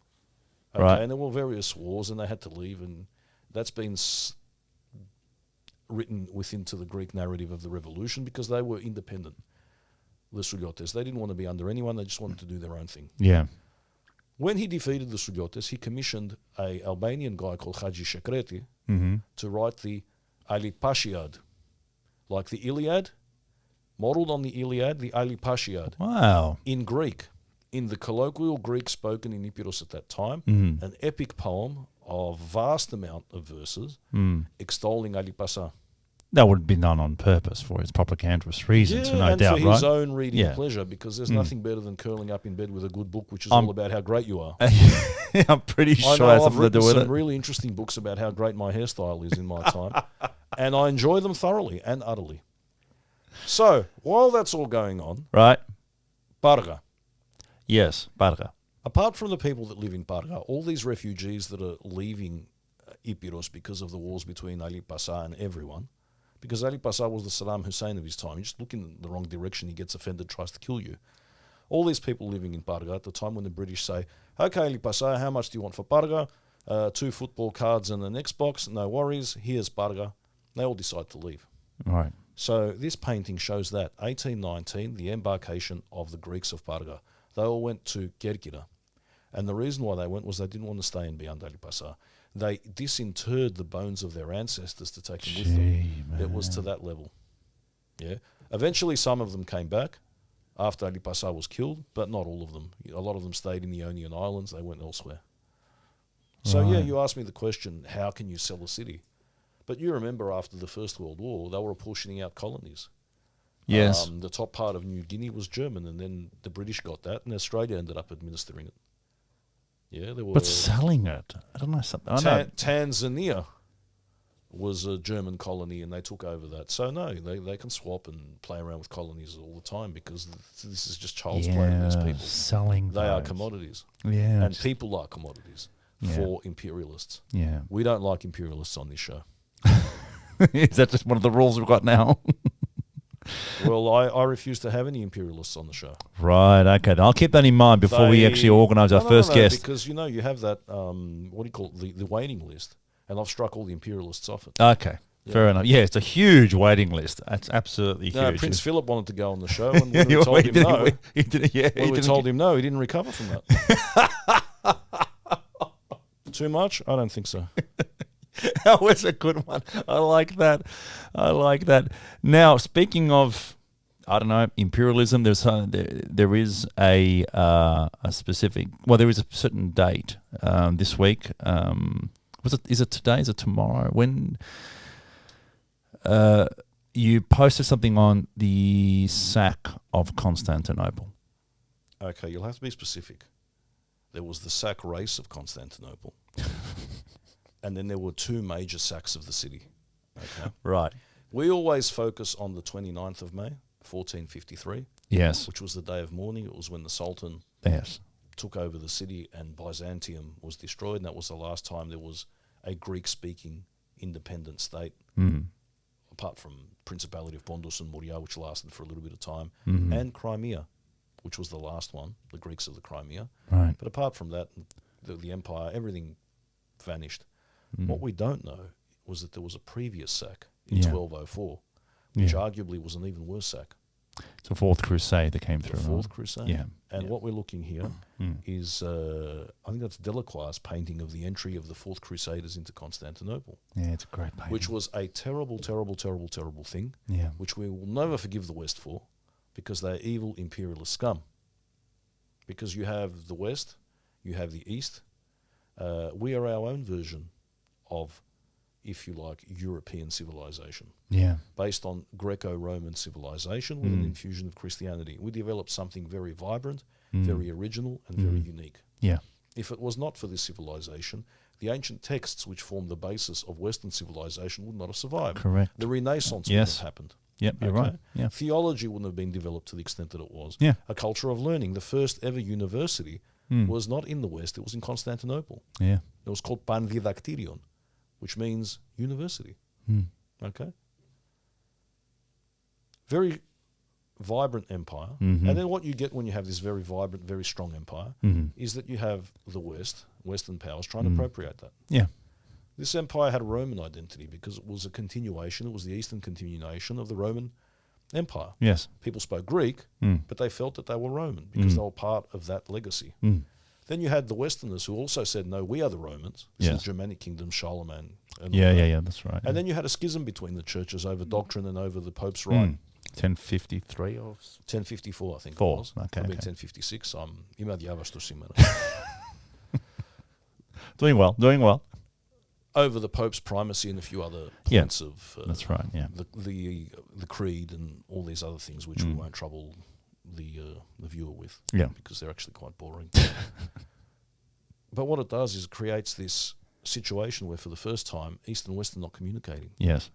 Okay, right. And there were various wars, and they had to leave, and that's been written into the Greek narrative of the revolution because they were independent, the Suliotes. They didn't want to be under anyone. They just wanted to do their own thing. Yeah. When he defeated the Suliotes, he commissioned an Albanian guy called Haji Shakreti to write the Ali Pashiad, like the Iliad, modelled on the Iliad, the Ali Pashiad. Wow. In Greek, in the colloquial Greek spoken in Epirus at that time, an epic poem of vast amount of verses extolling Ali Pasha. That would be done on purpose for his propagandist reasons, no and doubt, for his own reading pleasure, because there's nothing better than curling up in bed with a good book, which is all about how great you are. I'm pretty sure it has something to do with it. I've written some really interesting books about how great my hairstyle is in my time, and I enjoy them thoroughly and utterly. So, while that's all going on, right? Parga. Yes, Parga. Apart from the people that live in Parga, all these refugees that are leaving Epirus because of the wars between Ali Pasha and everyone, because Ali Pasha was the Saddam Hussein of his time. You just look in the wrong direction, he gets offended, tries to kill you. All these people living in Parga at the time when the British say, okay, Ali Pasha, how much do you want for Parga? 2 football cards and an Xbox, no worries, here's Parga. They all decide to leave. Right. So this painting shows that, 1819, the embarkation of the Greeks of Parga. They all went to Kerkira. And the reason why they went was they didn't want to stay in beyond Ali Pasha. They disinterred the bones of their ancestors to take them with them. Man. It was to that level. Yeah. Eventually, some of them came back after Ali Pasha was killed, but not all of them. A lot of them stayed in the Ionian Islands. They went elsewhere. So, yeah, you asked me the question, how can you sell a city? But you remember after the First World War, they were apportioning out colonies. Yes. The top part of New Guinea was German, and then the British got that, and Australia ended up administering it. Yeah, there were. But selling it, I don't know something. Tanzania was a German colony and they took over that. So no, they can swap and play around with colonies all the time because this is just child's play to these people. Selling they are commodities. Yeah. And people are commodities for imperialists. Yeah. We don't like imperialists on this show. Is that just one of the rules we've got now? Well, I refuse to have any imperialists on the show. Right, okay. I'll keep that in mind before we actually organise our first guest. Because, you have that, what do you call it, the waiting list. And I've struck all the imperialists off it. Okay, fair enough. Yeah, it's a huge waiting list. That's absolutely huge. Prince Philip wanted to go on the show, and when we told him no, he didn't recover from that. Too much? I don't think so. That was a good one. I like that. Now, speaking of, I don't know, imperialism, there is a specific. Well, there is a certain date this week. Is it today? Is it tomorrow? When you posted something on the sack of Constantinople. Okay, you'll have to be specific. There was the sack race of Constantinople. And then there were two major sacks of the city. Okay. Right. We always focus on the 29th of May, 1453. Yes. Which was the day of mourning. It was when the Sultan took over the city and Byzantium was destroyed. And that was the last time there was a Greek-speaking independent state, apart from Principality of Pontus and Morea, which lasted for a little bit of time, and Crimea, which was the last one, the Greeks of the Crimea. Right. But apart from that, the empire, everything vanished. What we don't know was that there was a previous sack in 1204, which arguably was an even worse sack. It's the Fourth Crusade that came through. The Fourth Crusade. Yeah. And what we're looking here is, I think that's Delacroix's painting of the entry of the Fourth Crusaders into Constantinople. Yeah, it's a great painting. Which was a terrible, terrible, terrible, terrible thing, which we will never forgive the West for, because they're evil imperialist scum. Because you have the West, you have the East. We are our own version of, if you like, European civilization. Yeah. Based on Greco-Roman civilization with an infusion of Christianity. We developed something very vibrant, very original, and very unique. Yeah. If it was not for this civilization, the ancient texts which form the basis of Western civilization would not have survived. Correct. The Renaissance wouldn't have happened. Yep, you're right. Yeah. Theology wouldn't have been developed to the extent that it was. Yeah. A culture of learning. The first ever university was not in the West, it was in Constantinople. Yeah. It was called Pandidactyrion, which means university. Okay? Very vibrant empire. And then what you get when you have this very vibrant, very strong empire is that you have the West, Western powers, trying to appropriate that. Yeah. This empire had a Roman identity because it was a continuation, it was the Eastern continuation of the Roman Empire. Yes. People spoke Greek, but they felt that they were Roman because they were part of that legacy. Then you had the Westerners who also said, no, we are the Romans. This is Germanic kingdom, Charlemagne. And that's right. And then you had a schism between the churches over doctrine and over the Pope's right. 1053 or 1054, I think it was. Okay. 1056. Ima διάβαστο σήμερα. Doing well. Over the Pope's primacy and a few other points of that's right. Yeah, the creed and all these other things which we won't trouble the viewer with. Because they're actually quite boring. But what it does is it creates this situation where for the first time East and West are not communicating. Yes,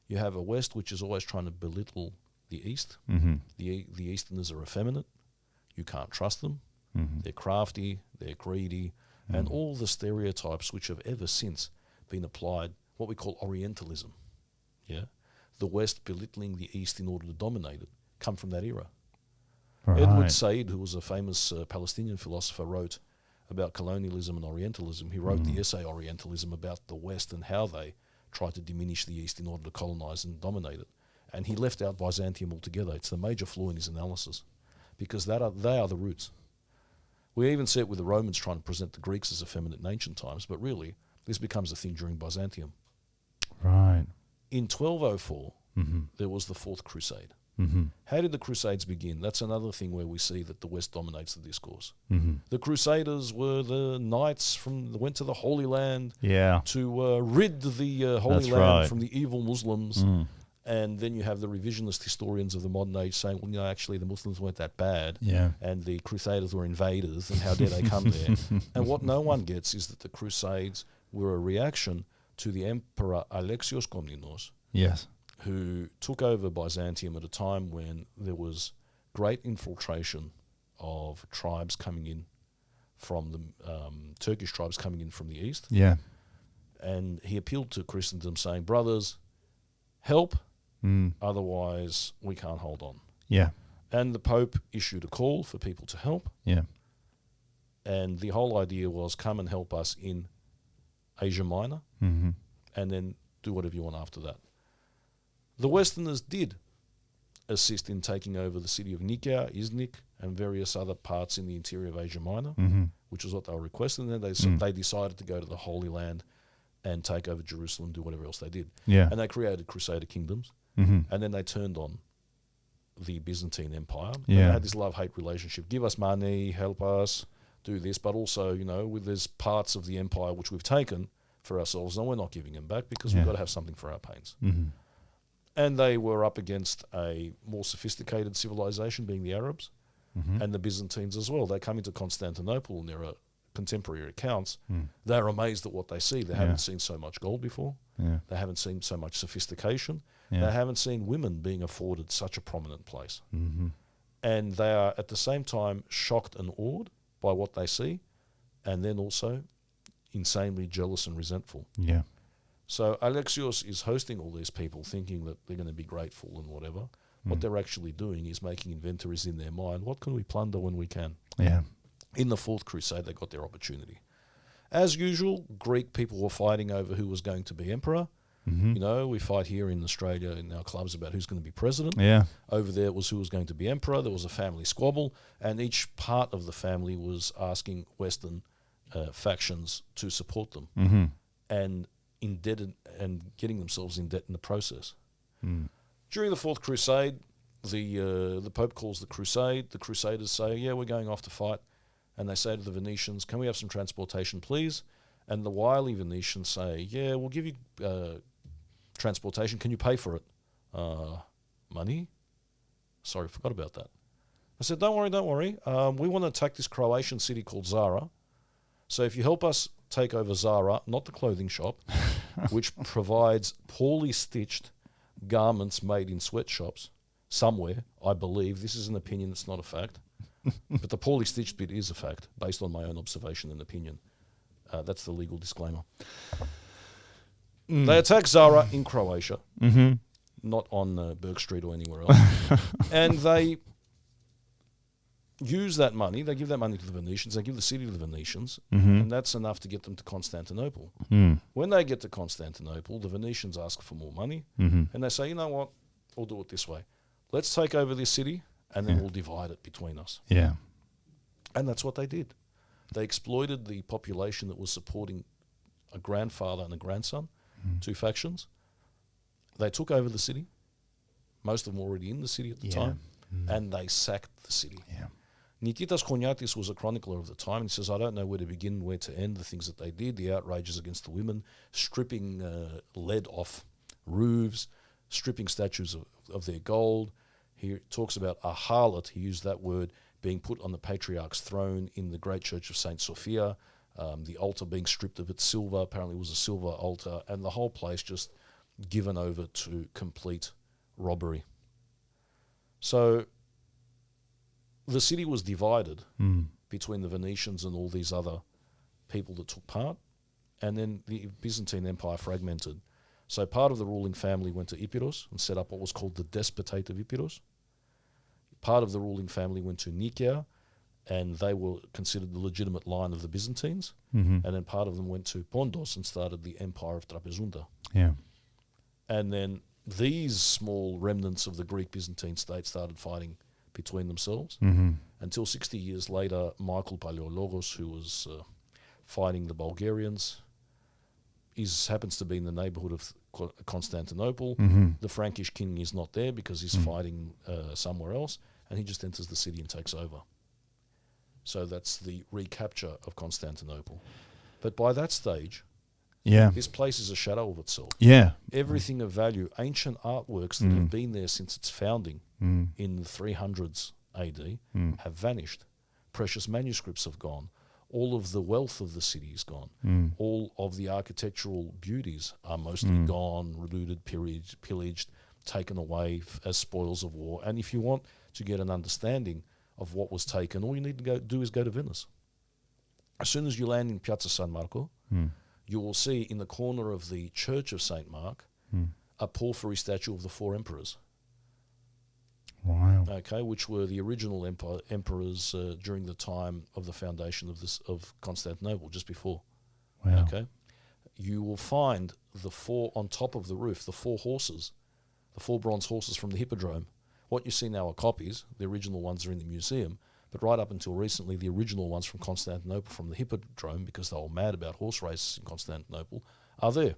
you have a West which is always trying to belittle the East. The Easterners are effeminate. You can't trust them. They're crafty. They're greedy, and all the stereotypes which have ever since been applied, what we call Orientalism. Yeah, the West belittling the East in order to dominate it, come from that era. Right. Edward Said, who was a famous Palestinian philosopher, wrote about colonialism and Orientalism. He wrote the essay Orientalism about the West and how they tried to diminish the East in order to colonize and dominate it. And he left out Byzantium altogether. It's the major flaw in his analysis because they are the roots. We even see it with the Romans trying to present the Greeks as effeminate in ancient times, but really this becomes a thing during Byzantium. Right. In 1204, there was the Fourth Crusade. How did the Crusades begin? That's another thing where we see that the West dominates the discourse. The Crusaders were the knights that went to the Holy Land to rid the Holy Land from the evil Muslims. And then you have the revisionist historians of the modern age saying, well, actually the Muslims weren't that bad. Yeah. And the Crusaders were invaders, and how dare they come there? And what no one gets is that the Crusades were a reaction to the Emperor Alexios Komnenos, Yes. who took over Byzantium at a time when there was great infiltration of tribes coming in from the Turkish tribes coming in from the east. Yeah. And he appealed to Christendom saying, brothers, help, otherwise we can't hold on. Yeah. And the Pope issued a call for people to help. Yeah. And the whole idea was come and help us in Asia Minor, and then do whatever you want after that. The Westerners did assist in taking over the city of Nicaea, Iznik, and various other parts in the interior of Asia Minor, which was what they were requesting. And then they decided to go to the Holy Land and take over Jerusalem, do whatever else they did. Yeah. And they created Crusader kingdoms, and then they turned on the Byzantine Empire. And they had this love-hate relationship. Give us money, help us, do this, but also, you know, there's parts of the empire which we've taken for ourselves, and we're not giving them back because we've got to have something for our pains. And they were up against a more sophisticated civilization, being the Arabs, and the Byzantines as well. They come into Constantinople, and there are contemporary accounts. They're amazed at what they see. They haven't seen so much gold before. They haven't seen so much sophistication. They haven't seen women being afforded such a prominent place. And they are at the same time shocked and awed by what they see, and then also insanely jealous and resentful. Yeah. So Alexios is hosting all these people thinking that they're going to be grateful and whatever. What they're actually doing is making inventories in their mind. What can we plunder when we can? Yeah. In the Fourth Crusade, they got their opportunity. As usual, Greek people were fighting over who was going to be emperor. You know, we fight here in Australia in our clubs about who's going to be president. Yeah. Over there it was who was going to be emperor. There was a family squabble, and each part of the family was asking Western factions to support them, and indebted and getting themselves in debt in the process. During the Fourth Crusade, the Pope calls the crusade. The Crusaders say, yeah, we're going off to fight. And they say to the Venetians, can we have some transportation, please? And the wily Venetians say, yeah, we'll give you transportation. Can you pay for it? Money? Sorry, forgot about that. I said, don't worry. We want to attack this Croatian city called Zara. So if you help us take over Zara, not the clothing shop, which provides poorly stitched garments made in sweatshops somewhere, I believe. This is an opinion, it's not a fact. But the poorly stitched bit is a fact, based on my own observation and opinion. That's the legal disclaimer. They attack Zara in Croatia, not on Burke Street or anywhere else. And they use that money, they give that money to the Venetians, they give the city to the Venetians, and that's enough to get them to Constantinople. When they get to Constantinople, the Venetians ask for more money, and they say, you know what, we'll do it this way. Let's take over this city, and then we'll divide it between us. Yeah. And that's what they did. They exploited the population that was supporting a grandfather and a grandson, two factions. They took over the city, most of them already in the city at the time, and they sacked the city. Yeah. Nikitas Choniatis was a chronicler of the time, and he says, I don't know where to begin, where to end, the things that they did, the outrages against the women, stripping lead off roofs, stripping statues of their gold. He talks about a harlot, he used that word, being put on the patriarch's throne in the great church of St. Sophia, the altar being stripped of its silver, apparently it was a silver altar, and the whole place just given over to complete robbery. So the city was divided between the Venetians and all these other people that took part, and then the Byzantine Empire fragmented. So part of the ruling family went to Epirus and set up what was called the Despotate of Epirus. Part of the ruling family went to Nicaea, and they were considered the legitimate line of the Byzantines. And then part of them went to Pondos and started the Empire of Trapezunda. Yeah. And then these small remnants of the Greek Byzantine state started fighting between themselves until 60 years later, Michael Paleologos, who was fighting the Bulgarians, happens to be in the neighborhood of Constantinople. The Frankish king is not there because he's fighting somewhere else, and he just enters the city and takes over. So that's the recapture of Constantinople. But by that stage, this place is a shadow of itself. Yeah. Everything of value, ancient artworks that have been there since its founding in the 300s AD have vanished. Precious manuscripts have gone. All of the wealth of the city is gone. All of the architectural beauties are mostly gone, looted, pillaged, taken away as spoils of war. And if you want to get an understanding of what was taken, all you need to do is go to Venice. As soon as you land in Piazza San Marco, you will see in the corner of the Church of St. Mark a porphyry statue of the 4 emperors. Wow. Okay, which were the original emperors during the time of the foundation of Constantinople, just before. Wow. Okay, you will find the 4 on top of the roof, the 4 horses, the 4 bronze horses from the Hippodrome. What you see now are copies. The original ones are in the museum. But right up until recently, the original ones from Constantinople, from the Hippodrome, because they were mad about horse races in Constantinople, are there.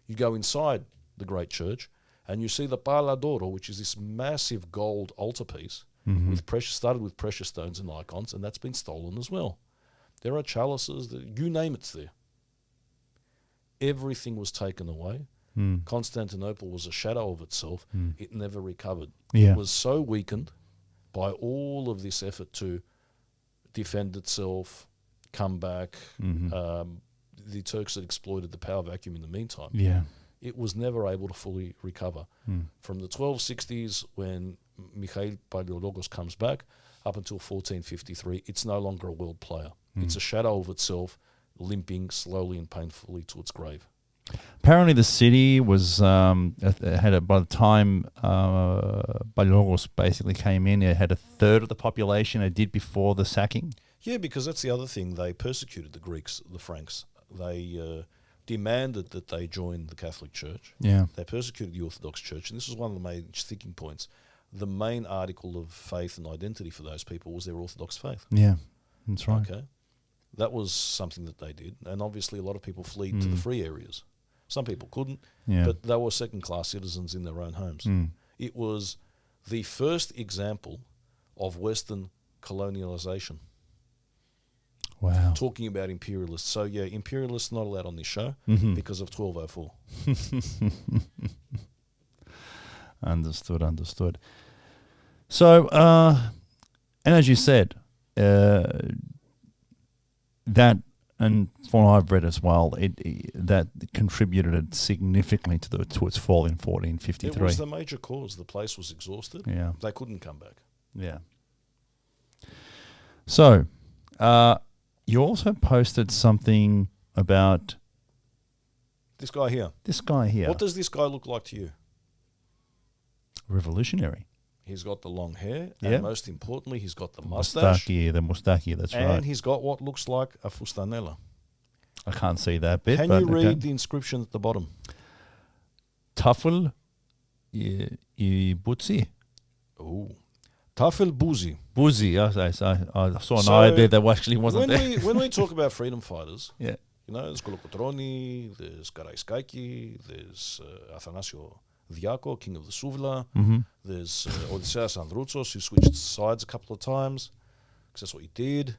You go inside the great church, and you see the Pala d'Oro, which is this massive gold altarpiece, started with precious stones and icons, and that's been stolen as well. There are chalices, you name it's there. Everything was taken away. Constantinople was a shadow of itself. It never recovered. Yeah. It was so weakened by all of this effort to defend itself, come back. The Turks had exploited the power vacuum in the meantime. Yeah. It was never able to fully recover. From the 1260s, when Mikhail Palaiologos comes back, up until 1453, it's no longer a world player. It's a shadow of itself, limping slowly and painfully to its grave. Apparently, the city was by the time Palaiologos basically came in, it had a third of the population it did before the sacking. Yeah, because that's the other thing. They persecuted the Greeks, the Franks. They demanded that they join the Catholic Church. Yeah. They persecuted the Orthodox Church, and this was one of the main sticking points. The main article of faith and identity for those people was their Orthodox faith. Yeah, that's right. Okay, that was something that they did, and obviously a lot of people fled to the free areas. Some people couldn't, but they were second-class citizens in their own homes. It was the first example of Western colonialization. Wow. Talking about imperialists. So, yeah, imperialists not allowed on this show because of 1204. Understood. So, and as you said, that, and from what I've read as well, that contributed significantly to its fall in 1453. It was the major cause. The place was exhausted. Yeah. They couldn't come back. Yeah. So, you also posted something about this guy here. What does this guy look like to you? Revolutionary. He's got the long hair, and most importantly, he's got the mustache. The mustache, that's right. And he's got what looks like a fustanella. I can't see that bit. Can you read the inscription at the bottom? Tafel i Butzi. Oh. Tafel Buzi. Buzi, I saw an eye there that actually wasn't there. When we talk about freedom fighters, yeah, you know, there's Kolokotroni, there's Karaiskaki, there's Athanasio Diako, king of the Suvla. There's Odysseus Androutsos, who switched sides a couple of times, because that's what he did,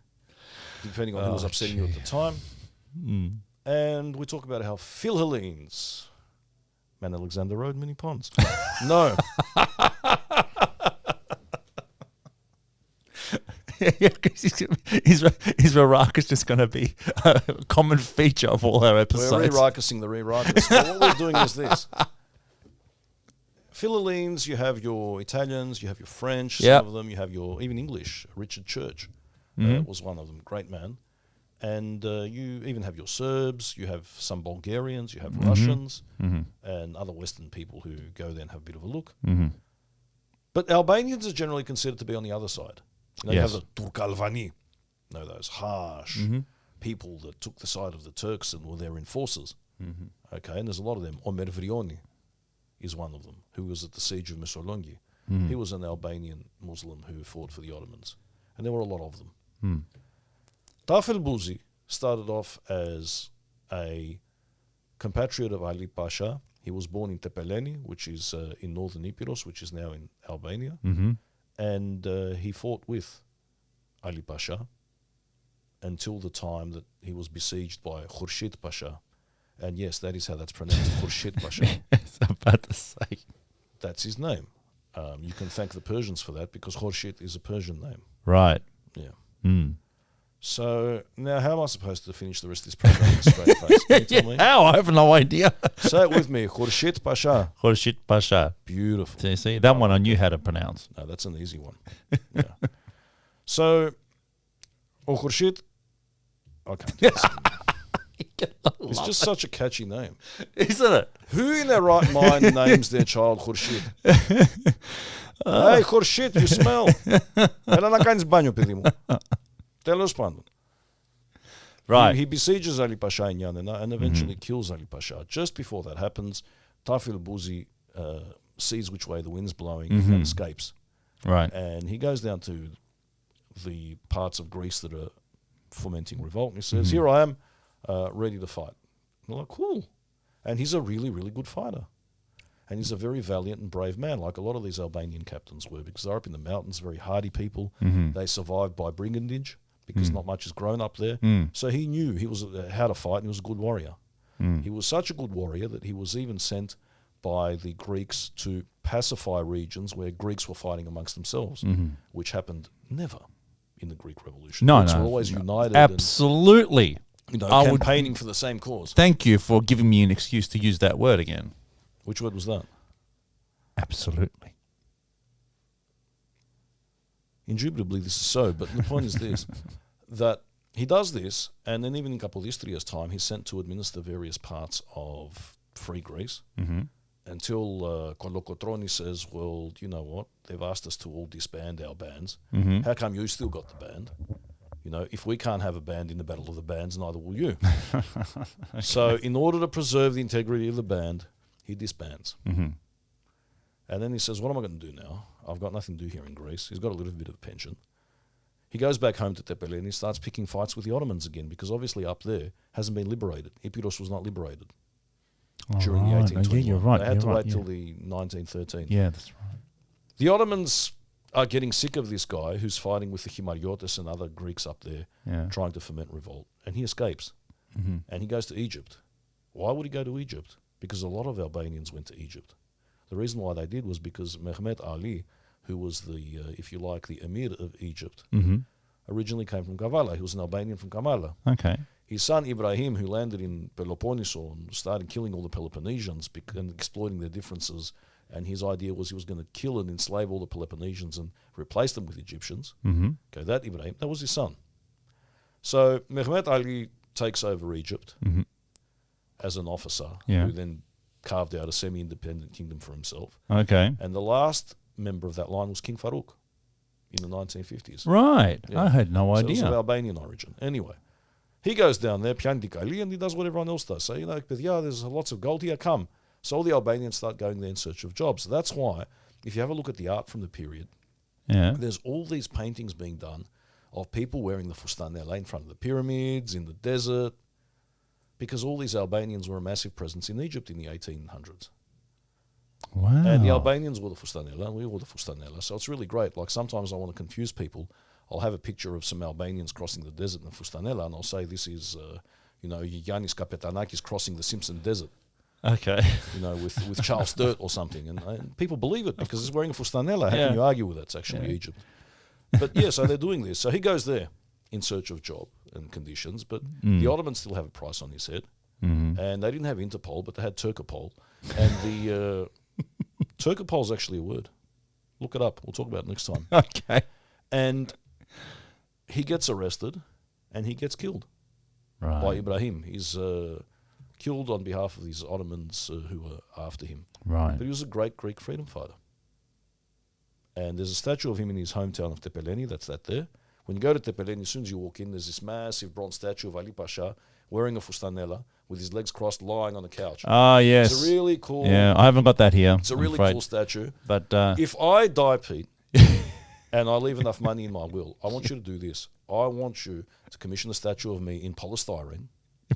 depending on who was upsetting you at the time. And we talk about how Philhellenes, Man Alexander Road, many ponds. No. His Iraq is just going to be a common feature of all our episodes. We're re-Iraqising the re-Iraqis. Well, what we're doing is this. Philhellenes, you have your Italians, you have your French, some of them, you have your even English. Richard Church was one of them, great man. And you even have your Serbs, you have some Bulgarians, you have Russians, and other Western people who go there and have a bit of a look. But Albanians are generally considered to be on the other side. You know, you have the Turkalvani, you know, those harsh people that took the side of the Turks and were their enforcers. Okay, and there's a lot of them. Omer Vrioni is one of them, who was at the siege of Missolonghi. He was an Albanian Muslim who fought for the Ottomans. And there were a lot of them. Tafel Buzi started off as a compatriot of Ali Pasha. He was born in Tepeleni, which is in northern Epirus, which is now in Albania. And he fought with Ali Pasha until the time that he was besieged by Khurshid Pasha. And yes, that is how that's pronounced, Khurshid Pasha. I was about to say. That's his name. You can thank the Persians for that, because Khurshid is a Persian name. Right. Yeah. So now, how am I supposed to finish the rest of this program with a straight face? Can you tell me? How? I have no idea. Say it with me. Khurshid Pasha. Khurshid Pasha. Beautiful. See, that one I knew how to pronounce. No, that's an easy one. Yeah. So, Khurshid, I can't. It's just such a catchy name. Isn't it? Who in their right mind names their child Khurshid? Hey, Khurshid, you smell. Έλα να κάνεις μπάνιο, παιδί μου. Τέλος πάντων. Right. He besieges Ali Pasha in Yanina and eventually kills Ali Pasha. Just before that happens, Tafil Buzi sees which way the wind's blowing and escapes. Right. And he goes down to the parts of Greece that are fomenting revolt. And he says, here I am, ready to fight. And they're like, cool. And he's a really, really good fighter. And he's a very valiant and brave man, like a lot of these Albanian captains were, because they're up in the mountains, very hardy people. They survived by brigandage, because not much is grown up there. So he knew he was how to fight, and he was a good warrior. He was such a good warrior that he was even sent by the Greeks to pacify regions where Greeks were fighting amongst themselves, which happened never in the Greek Revolution. Greeks were always united. Absolutely. And, campaigning for the same cause. Thank you for giving me an excuse to use that word again. Which word was that? Absolutely. Indubitably, this is so, but the point is this, that he does this, and then even in Kapodistria's time, he's sent to administer various parts of Free Greece, until Kolokotroni says, well, you know what, they've asked us to all disband our bands. How come you still got the band? You know, if we can't have a band in the Battle of the Bands, neither will you. Okay. So in order to preserve the integrity of the band, he disbands. And then he says, what am I going to do now? I've got nothing to do here in Greece. He's got a little bit of pension. He goes back home to Tepeli and he starts picking fights with the Ottomans again, because obviously up there hasn't been liberated. Epirus was not liberated during the 1821. Yeah, you're right. They had to wait till the 1913. Yeah, that's right. The Ottomans are getting sick of this guy who's fighting with the Himariotes and other Greeks up there, trying to foment revolt. And he escapes. And he goes to Egypt. Why would he go to Egypt? Because a lot of Albanians went to Egypt. The reason why they did was because Mehmet Ali, who was the, if you like, the emir of Egypt, originally came from Kavala. He was an Albanian from Kavala. Okay. His son Ibrahim, who landed in Peloponnesus and started killing all the Peloponnesians and exploiting their differences, and his idea was he was going to kill and enslave all the Peloponnesians and replace them with Egyptians. Okay, that Ibrahim, that was his son. So Mehmet Ali takes over Egypt as an officer, who then carved out a semi-independent kingdom for himself. Okay. And the last member of that line was King Farouk in the 1950s. Right. Yeah. I had no idea. So it was of Albanian origin. Anyway, he goes down there, Pjandik Ali, and he does what everyone else does. So, you know, there's lots of gold here, come. So all the Albanians start going there in search of jobs. That's why, if you have a look at the art from the period, there's all these paintings being done of people wearing the fustanella in front of the pyramids, in the desert, because all these Albanians were a massive presence in Egypt in the 1800s. Wow. And the Albanians wore the fustanella, and we wore the fustanella. So it's really great. Like sometimes I want to confuse people. I'll have a picture of some Albanians crossing the desert in the fustanella, and I'll say this is, Yannis Kapetanakis crossing the Simpson Desert. Okay. You know, with Charles Sturt or something. And people believe it because he's wearing a fustanella. How can you argue with that? It's actually Egypt. But yeah, so they're doing this. So he goes there in search of job and conditions, but the Ottomans still have a price on his head. And they didn't have Interpol, but they had Turkopol. And the Turkopol is actually a word. Look it up. We'll talk about it next time. Okay. And he gets arrested and he gets killed by Ibrahim. He's killed on behalf of these Ottomans who were after him. Right. But he was a great Greek freedom fighter. And there's a statue of him in his hometown of Tepeleni. That's that there. When you go to Tepeleni, as soon as you walk in, there's this massive bronze statue of Ali Pasha wearing a fustanella with his legs crossed, lying on a couch. Ah, yes. It's a really cool... Yeah, I haven't got that here. It's a really cool statue. But if I die, Pete, and I leave enough money in my will, I want you to do this. I want you to commission a statue of me in polystyrene.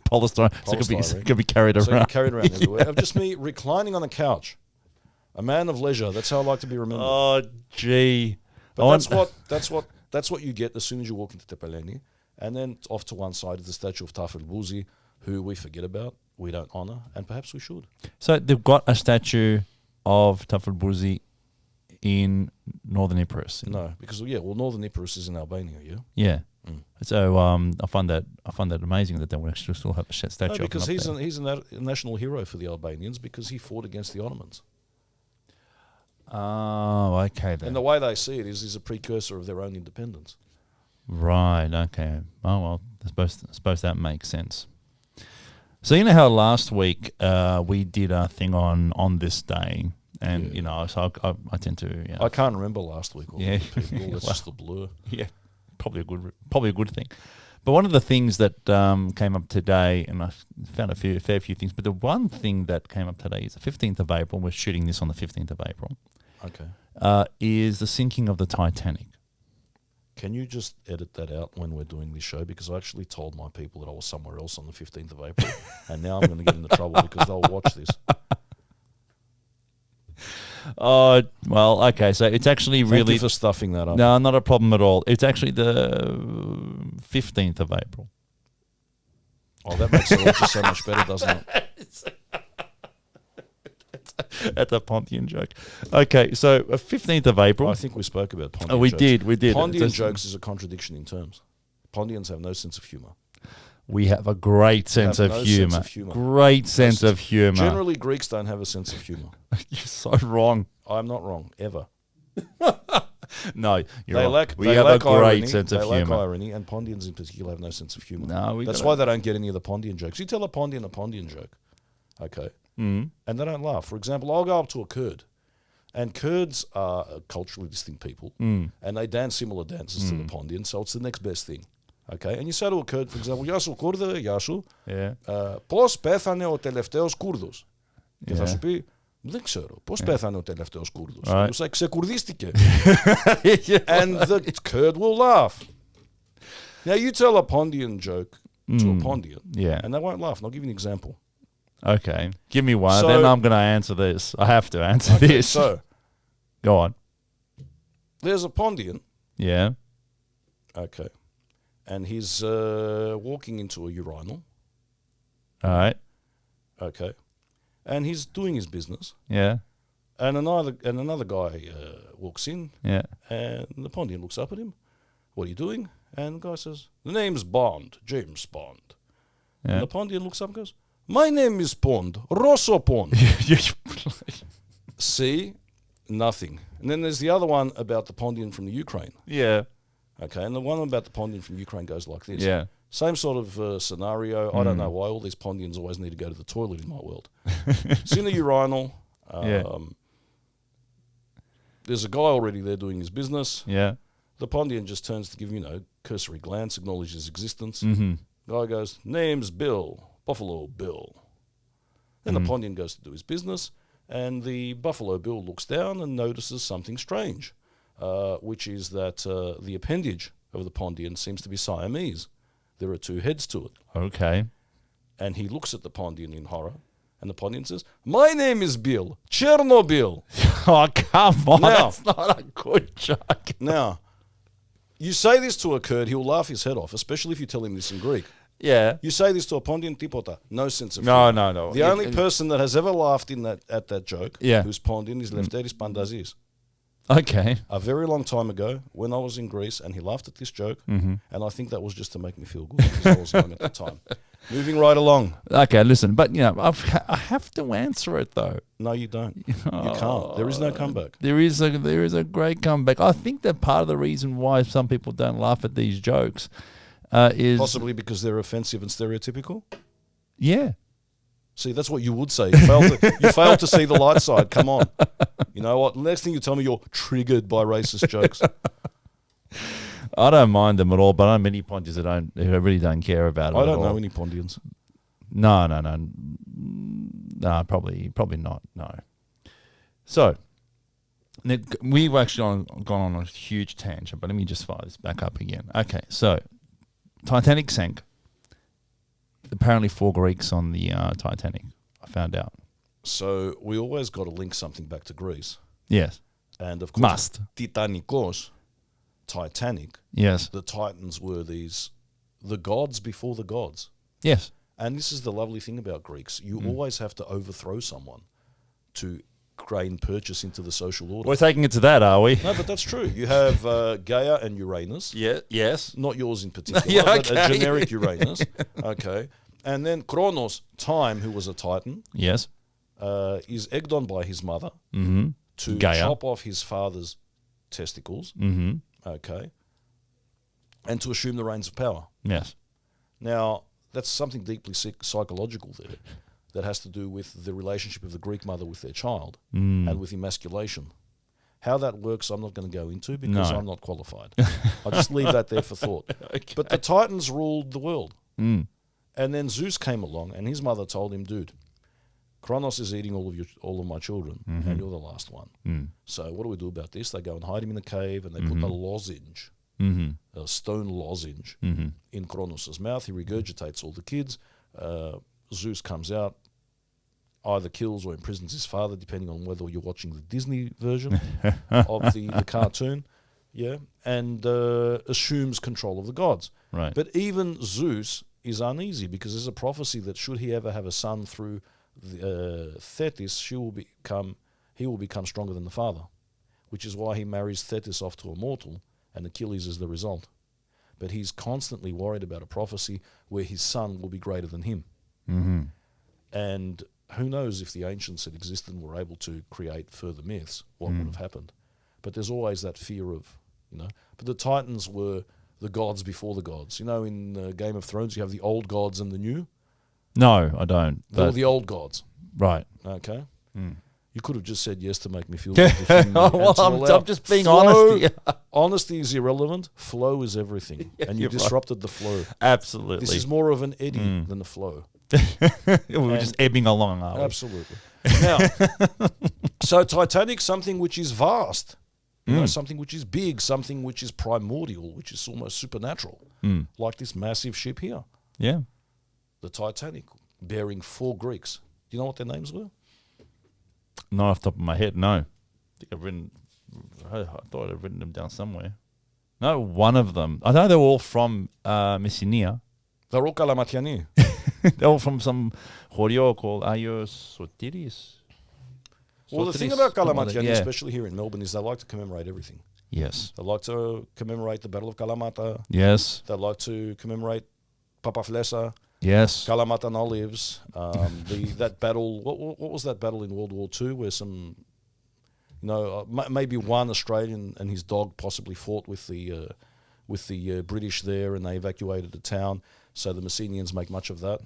Polystyrene. So it could be carried around. So it could be carried around everywhere. Of just me reclining on a couch. A man of leisure. That's how I like to be remembered. Oh, gee. But that's what you get as soon as you walk into Tepeleni. And then off to one side is the statue of Tafel Buzi, who we forget about, we don't honour, and perhaps we should. So they've got a statue of Tafel Buzi in Northern Epirus. No, because, Northern Epirus is in Albania, yeah? Yeah. So I find that amazing that they will actually still have a statue. No, because of him he's a national hero for the Albanians because he fought against the Ottomans. Oh, okay then. And the way they see it is he's a precursor of their own independence. Right. Okay. Oh well, I suppose that makes sense. So you know how last week we did a thing on this day, and so I tend to. I can't remember last week. Yeah, that's just a blur. Yeah, probably a good thing. But one of the things that came up today, and I found a fair few things, but the one thing that came up today is the 15th of April. We're shooting this on the 15th of April. Okay. Is the sinking of the Titanic. Can you just edit that out when we're doing this show? Because I actually told my people that I was somewhere else on the 15th of April, and now I'm going to get into trouble because they'll watch this. Oh, well, okay. So it's actually Thank really... you for stuffing that up. No, not a problem at all. It's actually the 15th of April. Oh, that makes it all just so much better, doesn't it? That's a Pontian joke. Okay, so 15th of April. I think we spoke about Pontian jokes. Oh, we did. Pontian jokes is a contradiction in terms. Pontians have no sense of humour. We have a great sense of humour. Great sense of humour. Generally, Greeks don't have a sense of humour. You're so wrong. I'm not wrong, ever. No, you're They wrong. lack We have a great irony, sense of They lack humour. irony, and Pontians in particular have no sense of humour. No, That's why they don't get any of the Pontian jokes. You tell a Pontian joke, okay, and they don't laugh. For example, I'll go up to a Kurd, and Kurds are a culturally distinct people, and they dance similar dances to the Pontians, so it's the next best thing. Okay, and you say to a Kurd, for example, Yasu Kurde, Yasu, πώς πέθανε ο τελευταίος Κούρδος. Και θα σου πει, δεν ξέρω, πώς πέθανε ο τελευταίος Κούρδος. Right. Του say, ξεκουρδίστηκε. And the Kurd will laugh. Now you tell a Pontian joke to a Pontian, and they won't laugh. And I'll give you an example. Okay, give me one, So- then I'm going to answer this. I have to answer this. So, Go on. there's a Pontian, Yeah. okay, and he's walking into a urinal, All right. okay, and he's doing his business, Yeah. and another guy walks in, Yeah. and the Pontian looks up at him. What are you doing? And the guy says, the name's Bond, James Bond. Yeah. And the Pontian looks up and goes, my name is Pond, Rosso Pond. See? Nothing. And then there's the other one about the Pontian from the Ukraine. Yeah. Okay, and the one about the Pontian from Ukraine goes like this. Yeah. Same sort of scenario. I don't know why all these Pontians always need to go to the toilet in my world. It's in the urinal. There's a guy already there doing his business. Yeah. The Pontian just turns to give, cursory glance, acknowledges his existence. Mm-hmm. Guy goes, name's Bill, Buffalo Bill. Then the Pontian goes to do his business, and the Buffalo Bill looks down and notices something strange, which is that the appendage of the Pontian seems to be Siamese. There are two heads to it. Okay. And he looks at the Pontian in horror, and the Pontian says, my name is Bill, Chernobyl. Oh, come on. Now- That's not a good joke. Now, you say this to a Kurd, he'll laugh his head off, especially if you tell him this in Greek. Yeah. You say this to a Pontian, tipota, no sense of No, humour. no. The only person that has ever laughed at that joke, Yeah. who's Pontian, is Lefteris Pandazis. Okay. A very long time ago, when I was in Greece, and he laughed at this joke, and I think that was just to make me feel good because I was young at the time. Moving right along. Okay, listen, but I have to answer it though. No, you don't. You can't. There is no comeback. There is a great comeback. I think that part of the reason why some people don't laugh at these jokes is Possibly because they're offensive and stereotypical. yeah. See, that's what you would say. You failed to see the light side. Come on. You know what? Next thing you tell me, you're triggered by racist jokes. I don't mind them at all, but I know many Pontians who really don't care about it. I at don't all. know any Pontians. No, probably not. No. So we've actually gone on a huge tangent, but let me just fire this back up again. Okay, so Titanic sank. Apparently 4 Greeks on the Titanic, I found out. So we always got to link something back to Greece. Yes. And of course, Must. Titanicos, Titanic, Yes. the Titans were the gods before the gods. Yes. And this is the lovely thing about Greeks. You always have to overthrow someone to grain purchase into the social order. We're taking it to that, are we? No, but that's true. You have Gaia and Uranus. Yeah. Yes. Not yours in particular, Yeah, but a okay. generic Uranus. Okay. And then Kronos, Time, who was a Titan, Yes. is egged on by his mother Mm-hmm. to Gaia. chop off his father's testicles, Mm-hmm. okay, and to assume the reins of power. Yes. Now, that's something deeply psychological there that has to do with the relationship of the Greek mother with their child and with emasculation. How that works, I'm not going to go into because No. I'm not qualified. I'll just leave that there for thought. Okay. But the Titans ruled the world. Mm. And then Zeus came along and his mother told him, dude, Kronos is eating all of my children and you're the last one. Mm. So what do we do about this? They go and hide him in the cave and they put a lozenge, Mm-hmm. a stone lozenge, Mm-hmm. in Kronos' mouth. He regurgitates all the kids. Zeus comes out, either kills or imprisons his father, depending on whether you're watching the Disney version of the cartoon, yeah, and assumes control of the gods. Right. But even Zeus is uneasy because there's a prophecy that should he ever have a son through Thetis, he will become stronger than the father, which is why he marries Thetis off to a mortal, and Achilles is the result. But he's constantly worried about a prophecy where his son will be greater than him. Mm-hmm. And who knows if the ancients had existed and were able to create further myths, what would have happened. But there's always that fear of, But the Titans were the gods before the gods. In Game of Thrones, you have the old gods and the new. No, I don't. They're the old gods. Right. Okay? Mm. You could have just said yes to make me feel good. I'm just being honest here. Honesty is irrelevant. Flow is everything. And you you're right. disrupted the flow. Absolutely. This is more of an eddy than a flow. We're just ebbing along, are we? Absolutely. Now, so Titanic, something which is vast, something which is big, something which is primordial, which is almost supernatural, like this massive ship here, Yeah. the Titanic, bearing 4 Greeks. Do you know what their names were? Not off the top of my head, no. I thought I'd written them down somewhere. No, one of them. I know they're all from Messenia. They're all Kalamatiani. They're all from some Horio called Ayos Sotiris. Well, the thing Sotiris, about something like that, Kalamatiani, yeah. especially here in Melbourne, is they like to commemorate everything. Yes. They like to commemorate the Battle of Kalamata. Yes. They like to commemorate Papaflesa, Yes. Kalamata and Olives. That battle, what was that battle in World War II where some, maybe one Australian and his dog possibly fought with the British there, and they evacuated a town. So the Messenians make much of that.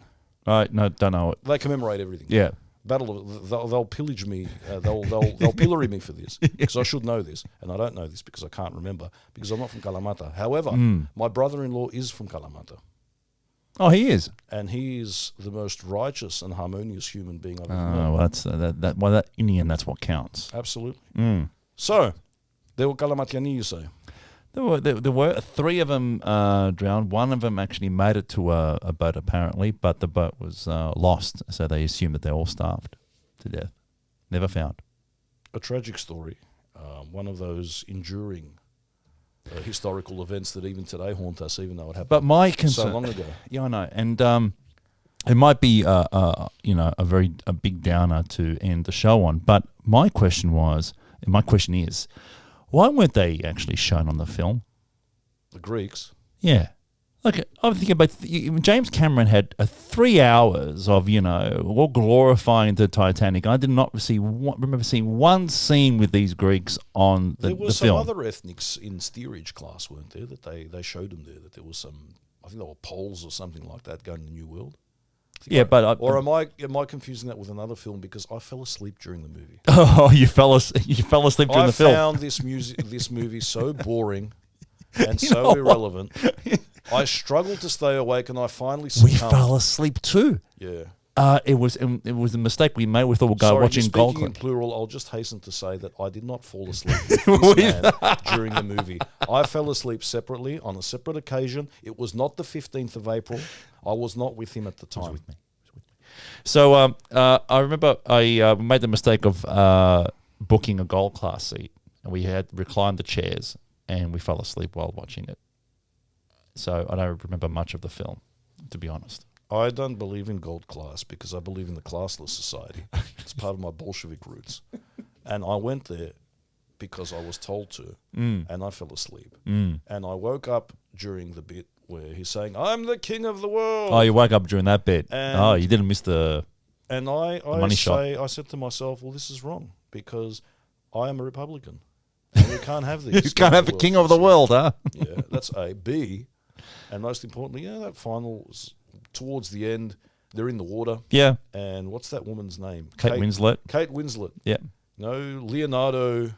Right. No, don't know it. They commemorate everything. Yeah. They'll pillage me. They'll pillory me for this because I should know this, and I don't know this because I can't remember because I'm not from Kalamata. However, my brother-in-law is from Kalamata. Oh, he is. And he is the most righteous and harmonious human being I've ever met. Well, that's that. In the end, that's what counts. Absolutely. So, they were Kalamatiani, you say? There were 3 of them drowned. One of them actually made it to a boat, apparently, but the boat was lost, so they assumed that they all starved to death. Never found. A tragic story. One of those enduring historical events that even today haunt us, even though it happened But my concern, so long ago. Yeah, I know, and it might be a big downer to end the show on. But my question is, why weren't they actually shown on the film? The Greeks. Yeah. Like, I'm thinking about James Cameron had 3 hours of, all glorifying the Titanic. I did not remember seeing one scene with these Greeks on the film. There were some other ethnics in steerage class, weren't there, that they showed them there, that there was some, I think they were Poles or something like that going to the New World. Yeah, Or am I confusing that with another film because I fell asleep during the movie? Oh, you fell asleep during the film. I found this movie so boring and so irrelevant. I struggled to stay awake, and I finally We succumbed. fell asleep too. Yeah. It was a mistake we made. We thought we'd go Sorry, watching Gold speaking in Coast. plural, I'll just hasten to say that I did not fall asleep with this man during the movie. I fell asleep separately on a separate occasion. It was not the 15th of April. I was not with him at the time. So I remember I made the mistake of booking a gold class seat, and we had reclined the chairs, and we fell asleep while watching it. So I don't remember much of the film, to be honest. I don't believe in gold class because I believe in the classless society. It's part of my Bolshevik roots. And I went there because I was told to, and I fell asleep. Mm. And I woke up during the bit where he's saying, "I'm the king of the world." Oh, you woke up during that bit. And you didn't miss the... And money shot. I said to myself, well, this is wrong because I am a Republican. And we can't have these. You can't have the king of the world, huh? Yeah, that's A. B, and most importantly, that final was towards the end. They're in the water. Yeah. And what's that woman's name? Kate Winslet. Kate Winslet. Yeah. No, Leonardo,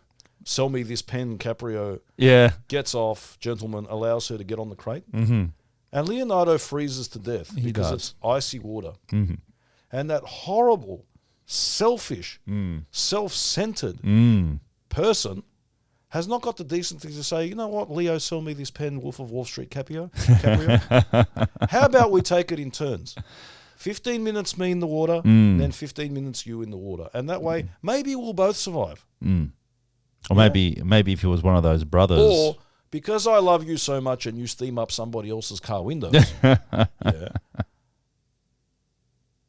sell me this pen, Caprio. Yeah. Gets off, gentleman, allows her to get on the crate. Mm-hmm. And Leonardo freezes to death because it's icy water. Mm-hmm. And that horrible, selfish, self-centered person has not got the decency to say, you know what, Leo, sell me this pen, Wolf of Wall Street Caprio. How about we take it in turns? 15 minutes me in the water, then 15 minutes you in the water. And that way, maybe we'll both survive. Or maybe if it was one of those brothers. Or, because I love you so much and you steam up somebody else's car windows. Yeah.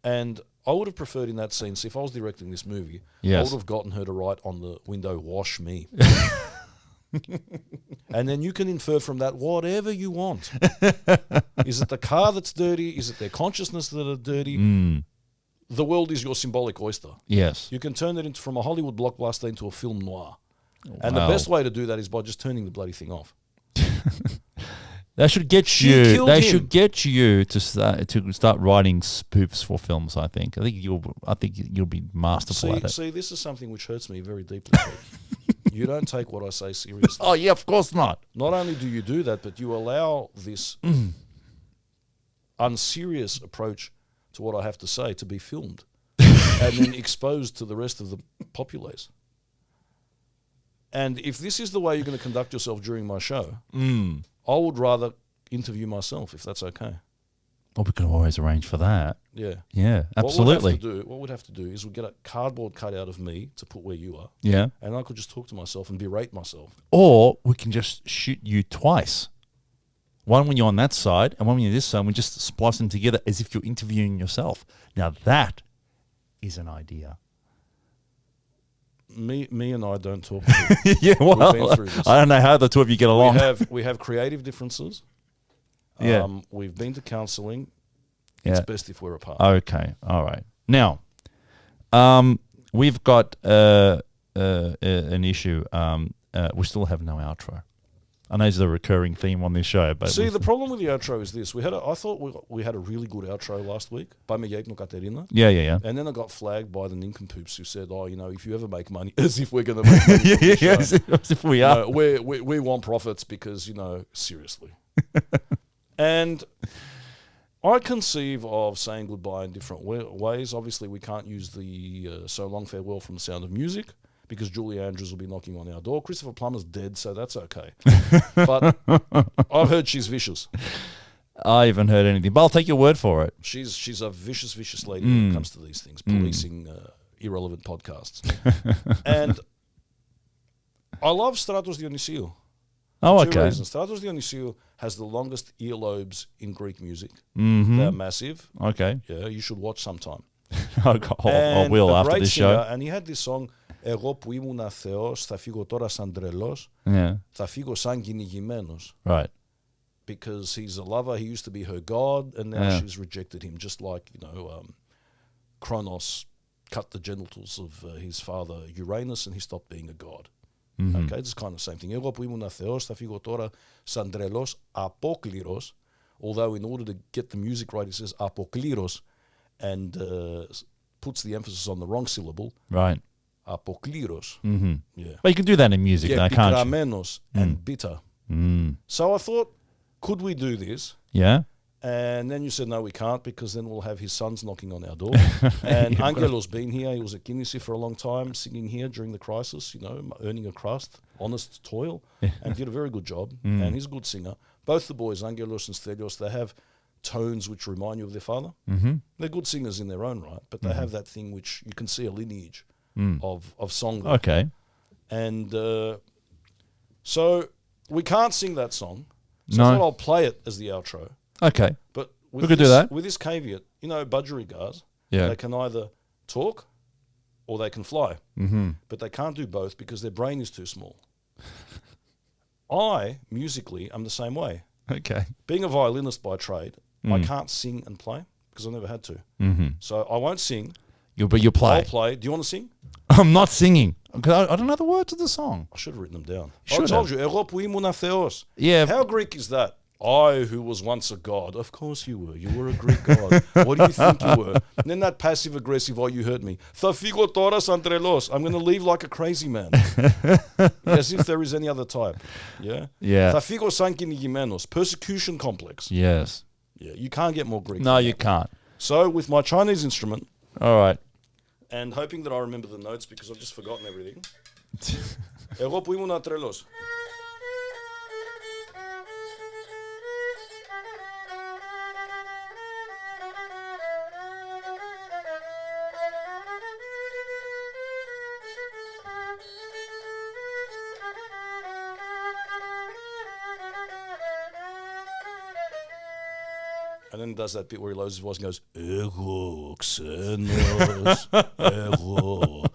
And I would have preferred in that scene, see, if I was directing this movie, I would have gotten her to write on the window, "Wash me." And then you can infer from that whatever you want. Is it the car that's dirty? Is it their consciousness that are dirty? The world is your symbolic oyster. Yes. You can turn it from a Hollywood blockbuster into a film noir. And the best way to do that is by just turning the bloody thing off. They should get you. They should get you to start writing spoofs for films. I think you'll be masterful at it. See, this is something which hurts me very deeply. You don't take what I say seriously. Oh yeah, of course not. Not only do you do that, but you allow this unserious approach to what I have to say to be filmed and then exposed to the rest of the populace. And if this is the way you're going to conduct yourself during my show, I would rather interview myself, if that's okay. Well, we can always arrange for that. Yeah. Yeah, absolutely. What we'd have to do is we'd get a cardboard cutout of me to put where you are. Yeah. And I could just talk to myself and berate myself. Or we can just shoot you twice. One when you're on that side and one when you're this side, and we just splice them together as if you're interviewing yourself. Now that is an idea. Me and I don't talk. Yeah, well, we've been through this. I don't know how the two of you get along. We have creative differences. Yeah. We've been to counselling. Yeah. It's best if we're apart. Okay. All right. Now, we've got an issue. We still have no outro. I know it's a recurring theme on this show, but see, the problem with the outro is this: I thought we had a really good outro last week by Miguel no Caterina. Yeah. And then I got flagged by the nincompoops who said, "Oh, if you ever make money, as if we're going to make money." Yeah, as if we are. We want profits because seriously. And I conceive of saying goodbye in different ways. Obviously, we can't use the "So Long Farewell" from The Sound of Music, because Julie Andrews will be knocking on our door. Christopher Plummer's dead, so that's okay. But I've heard she's vicious. I haven't heard anything, but I'll take your word for it. She's a vicious lady when it comes to these things, policing irrelevant podcasts. And I love Stratos Dionysio. Oh, Two okay. reasons. Stratos Dionysio has the longest earlobes in Greek music. Mm-hmm. They're massive. Okay. Yeah, you should watch sometime. I will after this show. And he had this song, «Εγώ που ήμουνα Θεός, θα φύγω τώρα σαν τρελός, θα φύγω σαν κυνηγημένος». Right. Because he's a lover, he used to be her god, and now she's rejected him, just like, Kronos cut the genitals of his father Uranus, and he stopped being a god. Mm-hmm. Okay, it's kind of the same thing. «Εγώ που ήμουνα Θεός, θα φύγω τώρα σαν τρελός, απόκληρος». Although in order to get the music right, he says «απόκληρος», and puts the emphasis on the wrong syllable. Right. Apokliros. Mm-hmm. Yeah. But you can do that in music, though, can't you? Pikramenos and bitter. So I thought, could we do this? Yeah. And then you said, no, we can't, because then we'll have his sons knocking on our door. And Angelo's been here. He was at Kinisi for a long time, singing here during the crisis, earning a crust, honest toil, and did a very good job. And he's a good singer. Both the boys, Angelos and Stelios, they have tones which remind you of their father. Mm-hmm. They're good singers in their own right, but they have that thing which you can see a lineage of song there. Okay. And so we can't sing that song. So No. I thought I'll play it as the outro. Okay. But We could do that. with this caveat, budgerigars, Yeah. they can either talk or they can fly. Mm-hmm. But they can't do both because their brain is too small. I, musically, am the same way. Okay. Being a violinist by trade, I can't sing and play because I've never had to. Mm-hmm. So I won't sing. But you play. I'll play. Do you want to sing? I'm not singing. 'Cause I don't know the words of the song. I should have written them down. You I told you, Erop imuna theos. Yeah. How Greek is that? I, who was once a god. Of course you were. You were a Greek god. What do you think you were? And then that passive-aggressive, oh, you hurt me. Thafigo toras antrelos. I'm going to leave like a crazy man. As if there is any other type. Yeah? Yeah. Thafigo sankinigimenos. Persecution complex. Yes. Yeah, you can't get more Greek. No, than you that. can't. So, with my Chinese instrument, All right. and hoping that I remember the notes because I've just forgotten everything. Erop imuna trelos. And then does that bit where he lowers his voice and goes, Ego xenos, ego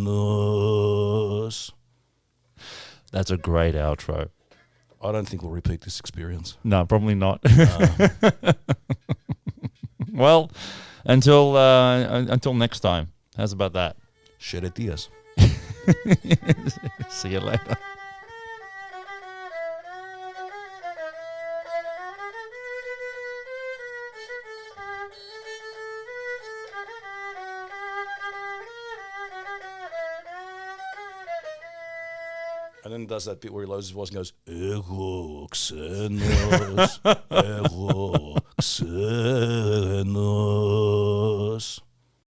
xenos. That's a great outro. I don't think we'll repeat this experience. No, probably not. Well, until next time. How's about that? Xeretias. See you later. And then does that bit where he lowers his voice and goes, Ego xenos, ego xenos.